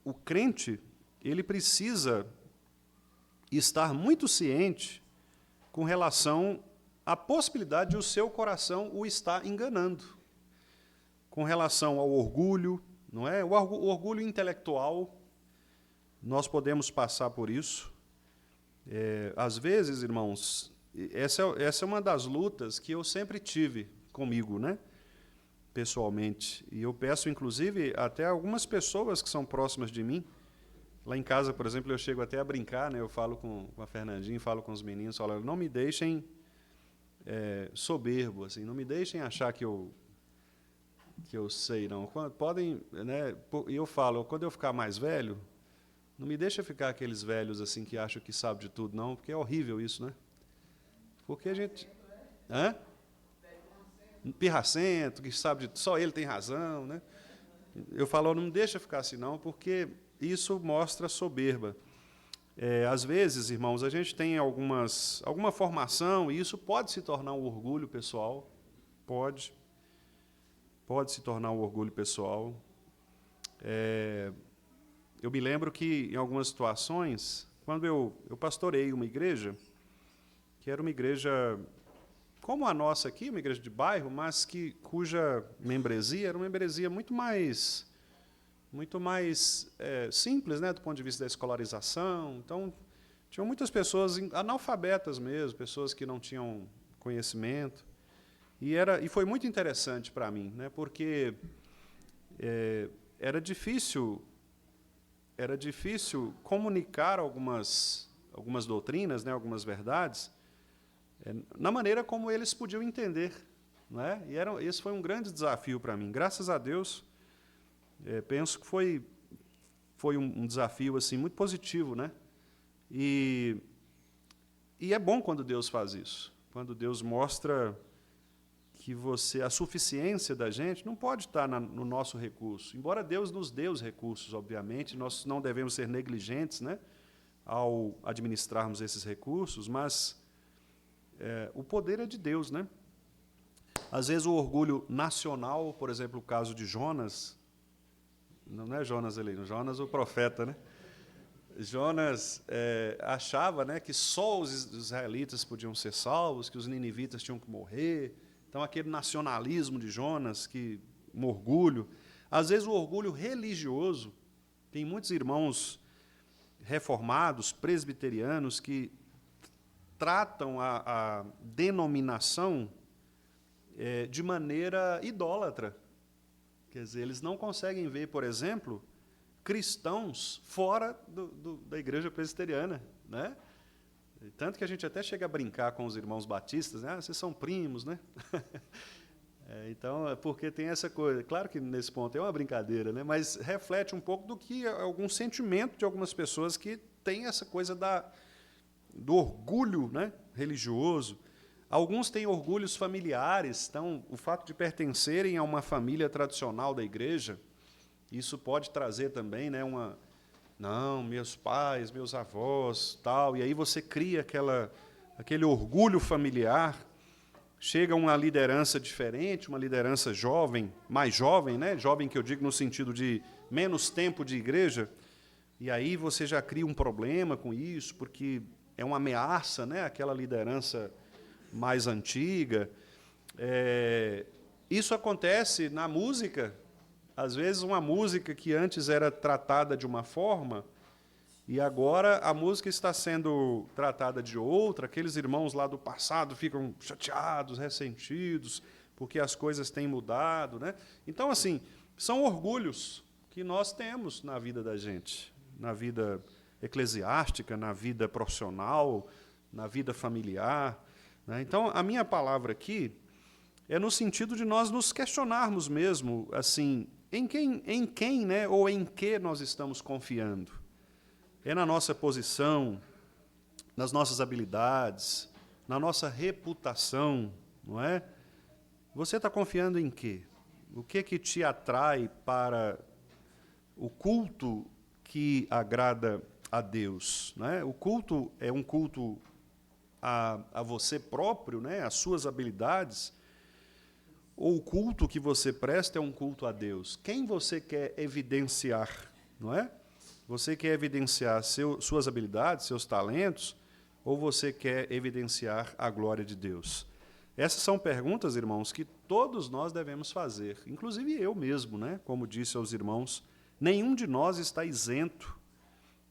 o crente ele precisa estar muito ciente com relação à possibilidade de o seu coração o estar enganando, com relação ao orgulho, não é? O orgulho intelectual, nós podemos passar por isso. Às vezes, irmãos, essa é uma das lutas que eu sempre tive comigo, né? Pessoalmente. E eu peço, inclusive, até algumas pessoas que são próximas de mim. Lá em casa, por exemplo, eu chego até a brincar, né? Eu falo com a Fernandinha, falo com os meninos, falo, não me deixem soberbo, assim, não me deixem achar que eu sei, não. Podem, né? E eu falo, quando eu ficar mais velho, não me deixa ficar aqueles velhos assim que acham que sabem de tudo, não, porque é horrível isso, né? Porque a gente... Hã? Pirracento, que sabe de... Só ele tem razão, né? Eu falo, não me deixa ficar assim, não, porque isso mostra soberba. Às vezes, irmãos, a gente tem alguma formação, e isso pode se tornar um orgulho pessoal. Pode se tornar um orgulho pessoal. Eu me lembro que, em algumas situações, quando eu pastorei uma igreja, que era uma igreja como a nossa aqui, uma igreja de bairro, mas cuja membresia era uma membresia muito mais simples, né, do ponto de vista da escolarização. Então, tinham muitas pessoas analfabetas mesmo, pessoas que não tinham conhecimento. E foi muito interessante para mim, né, porque era difícil comunicar algumas doutrinas, né, algumas verdades, na maneira como eles podiam entender, né? E esse foi um grande desafio para mim. Graças a Deus, penso que foi um desafio assim muito positivo, né? E é bom quando Deus faz isso, quando Deus mostra que a suficiência da gente não pode estar no nosso recurso. Embora Deus nos dê os recursos, obviamente, nós não devemos ser negligentes, né, ao administrarmos esses recursos, mas o poder é de Deus, né? Às vezes o orgulho nacional, por exemplo, o caso de Jonas, não é Jonas ali, Jonas o profeta, né? Jonas achava, né, que só os israelitas podiam ser salvos, que os ninivitas tinham que morrer. Então, aquele nacionalismo de Jonas, um orgulho. Às vezes, o orgulho religioso. Tem muitos irmãos reformados, presbiterianos, que tratam a denominação de maneira idólatra. Quer dizer, eles não conseguem ver, por exemplo, cristãos fora da igreja presbiteriana, né? Tanto que a gente até chega a brincar com os irmãos batistas, né? Vocês são primos, né? Então, porque tem essa coisa. Claro que nesse ponto é uma brincadeira, né? Mas reflete um pouco do que algum sentimento de algumas pessoas que têm essa coisa do orgulho, né, religioso. Alguns têm orgulhos familiares, então o fato de pertencerem a uma família tradicional da igreja, isso pode trazer também, né, não, meus pais, meus avós, tal, e aí você cria aquele orgulho familiar. Chega uma liderança diferente, uma liderança jovem, mais jovem, né? Jovem que eu digo no sentido de menos tempo de igreja, e aí você já cria um problema com isso, porque é uma ameaça, né? Aquela liderança mais antiga. Isso acontece na música. Às vezes, uma música que antes era tratada de uma forma, e agora a música está sendo tratada de outra. Aqueles irmãos lá do passado ficam chateados, ressentidos, porque as coisas têm mudado, né? Então, assim, são orgulhos que nós temos na vida da gente, na vida eclesiástica, na vida profissional, na vida familiar, né? Então, a minha palavra aqui é no sentido de nós nos questionarmos mesmo, assim, em quem, né, ou em que nós estamos confiando. É na nossa posição, nas nossas habilidades, na nossa reputação, não é? Você está confiando em quê? O que te atrai para o culto que agrada a Deus, não é? O culto é um culto a você próprio, né, as suas habilidades, ou o culto que você presta é um culto a Deus? Quem você quer evidenciar, não é? Você quer evidenciar suas habilidades, seus talentos, ou você quer evidenciar a glória de Deus? Essas são perguntas, irmãos, que todos nós devemos fazer, inclusive eu mesmo, né? Como disse aos irmãos, nenhum de nós está isento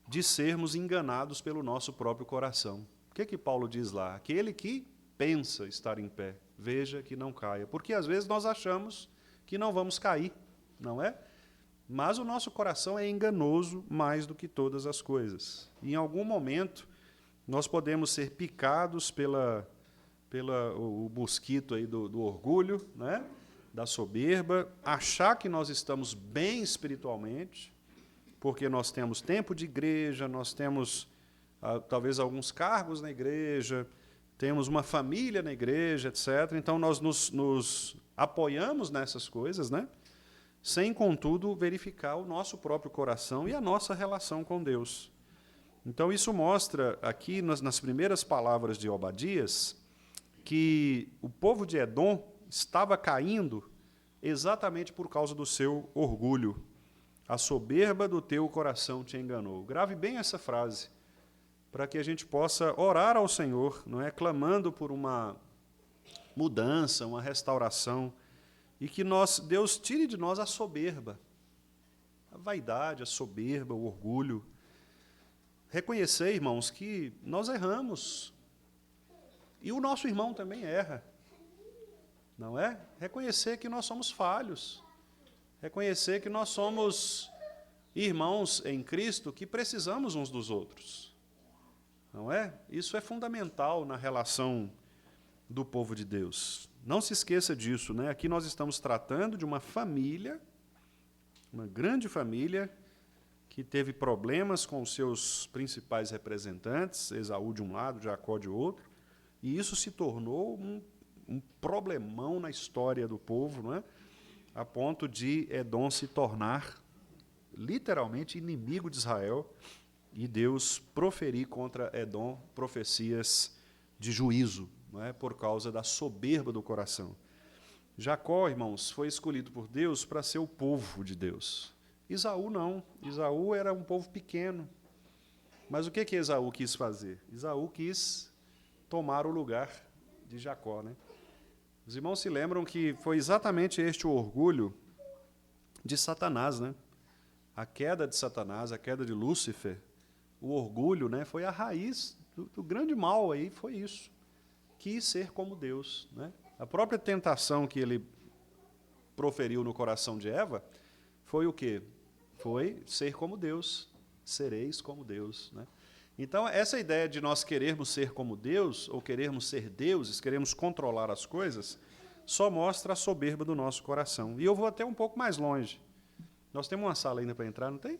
de sermos enganados pelo nosso próprio coração. O que Paulo diz lá? Aquele que pensa estar em pé, veja que não caia. Porque às vezes nós achamos que não vamos cair, não é? Mas o nosso coração é enganoso mais do que todas as coisas. E em algum momento nós podemos ser picados o mosquito aí do orgulho, né? Da soberba, achar que nós estamos bem espiritualmente, porque nós temos tempo de igreja, nós temos talvez alguns cargos na igreja, temos uma família na igreja, etc. Então, nós nos apoiamos nessas coisas, né? Sem, contudo, verificar o nosso próprio coração e a nossa relação com Deus. Então, isso mostra aqui, nas primeiras palavras de Obadias, que o povo de Edom estava caindo exatamente por causa do seu orgulho. A soberba do teu coração te enganou. Grave bem essa frase, para que a gente possa orar ao Senhor, não é, clamando por uma mudança, uma restauração, e que Deus tire de nós a soberba, a vaidade, a soberba, o orgulho. Reconhecer, irmãos, que nós erramos, e o nosso irmão também erra, não é? Reconhecer que nós somos falhos, reconhecer que nós somos irmãos em Cristo, que precisamos uns dos outros. Não é? Isso é fundamental na relação do povo de Deus. Não se esqueça disso, né? Aqui nós estamos tratando de uma família, uma grande família, que teve problemas com os seus principais representantes, Esaú de um lado, Jacó de outro, e isso se tornou um problemão na história do povo, não é? A ponto de Edom se tornar literalmente inimigo de Israel, e Deus proferir contra Edom profecias de juízo, não é? Por causa da soberba do coração. Jacó, irmãos, foi escolhido por Deus para ser o povo de Deus. Esaú não. Esaú era um povo pequeno. Mas o que Esaú quis fazer? Esaú quis tomar o lugar de Jacó, né? Os irmãos se lembram que foi exatamente este o orgulho de Satanás, né? A queda de Satanás, a queda de Lúcifer, o orgulho, né, foi a raiz do grande mal aí, foi isso. Quis ser como Deus, né? A própria tentação que ele proferiu no coração de Eva foi o quê? Foi ser como Deus, sereis como Deus, né? Então, essa ideia de nós querermos ser como Deus, ou querermos ser deuses, queremos controlar as coisas, só mostra a soberba do nosso coração. E eu vou até um pouco mais longe. Nós temos uma sala ainda para entrar, não tem?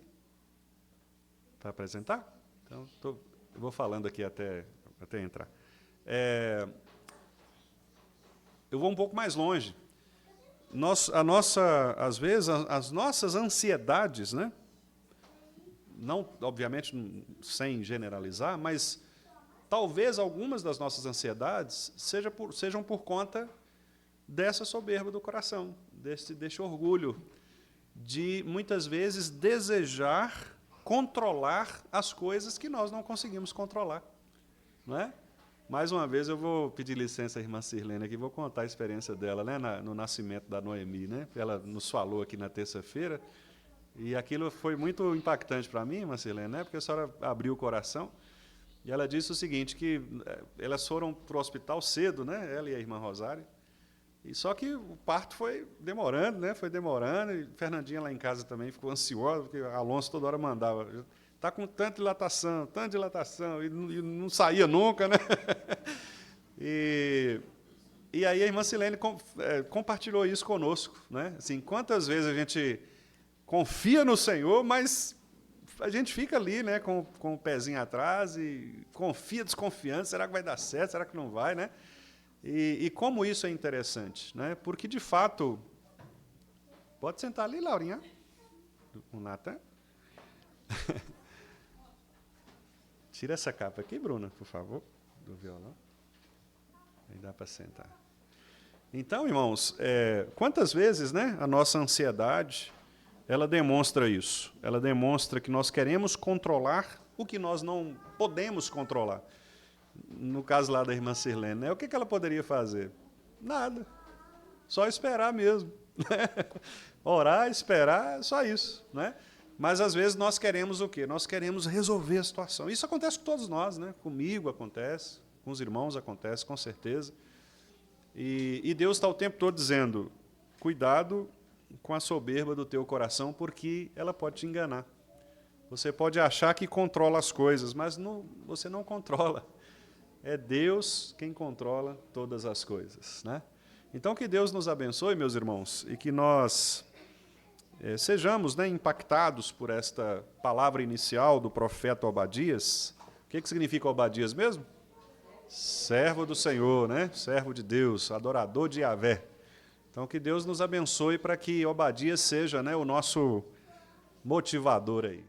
Para apresentar? Então, eu vou falando aqui até entrar. Eu vou um pouco mais longe. Às vezes, as nossas ansiedades, né? Não, obviamente, sem generalizar, mas talvez algumas das nossas ansiedades sejam por conta dessa soberba do coração, deste orgulho, de, muitas vezes, desejar controlar as coisas que nós não conseguimos controlar. Não é? Mais uma vez, eu vou pedir licença à irmã Sirlene aqui, vou contar a experiência dela, né, no nascimento da Noemi, né? Ela nos falou aqui na terça-feira, e aquilo foi muito impactante para mim, irmã Sirlene, né? Porque a senhora abriu o coração, e ela disse o seguinte, que elas foram para o hospital cedo, né? Ela e a irmã Rosário, e só que o parto foi demorando, né? Foi demorando, e Fernandinha lá em casa também ficou ansiosa, porque Alonso toda hora mandava, está com tanta dilatação, e não saía nunca, né? E aí a irmã Silene compartilhou isso conosco, né? Assim, quantas vezes a gente confia no Senhor, mas a gente fica ali, né, com o pezinho atrás e confia desconfiando, será que vai dar certo, será que não vai, né? E como isso é interessante, né? Porque, de fato... Pode sentar ali, Laurinha, com o Natan. Tira essa capa aqui, Bruna, por favor, do violão. Aí dá para sentar. Então, irmãos, quantas vezes, né, a nossa ansiedade, ela demonstra isso. Ela demonstra que nós queremos controlar o que nós não podemos controlar. No caso lá da irmã Sirlene, né? O que ela poderia fazer? Nada. Só esperar mesmo. Orar, esperar, só isso, né? Mas às vezes nós queremos o quê? Nós queremos resolver a situação. Isso acontece com todos nós, né? Comigo acontece, com os irmãos acontece, com certeza. E Deus está o tempo todo dizendo, cuidado com a soberba do teu coração, porque ela pode te enganar. Você pode achar que controla as coisas, mas você não controla. É Deus quem controla todas as coisas, né? Então, que Deus nos abençoe, meus irmãos, e que nós sejamos, né, impactados por esta palavra inicial do profeta Obadias. O que significa Obadias mesmo? Servo do Senhor, né? Servo de Deus, adorador de Yahvé. Então, que Deus nos abençoe para que Obadias seja, né, o nosso motivador aí.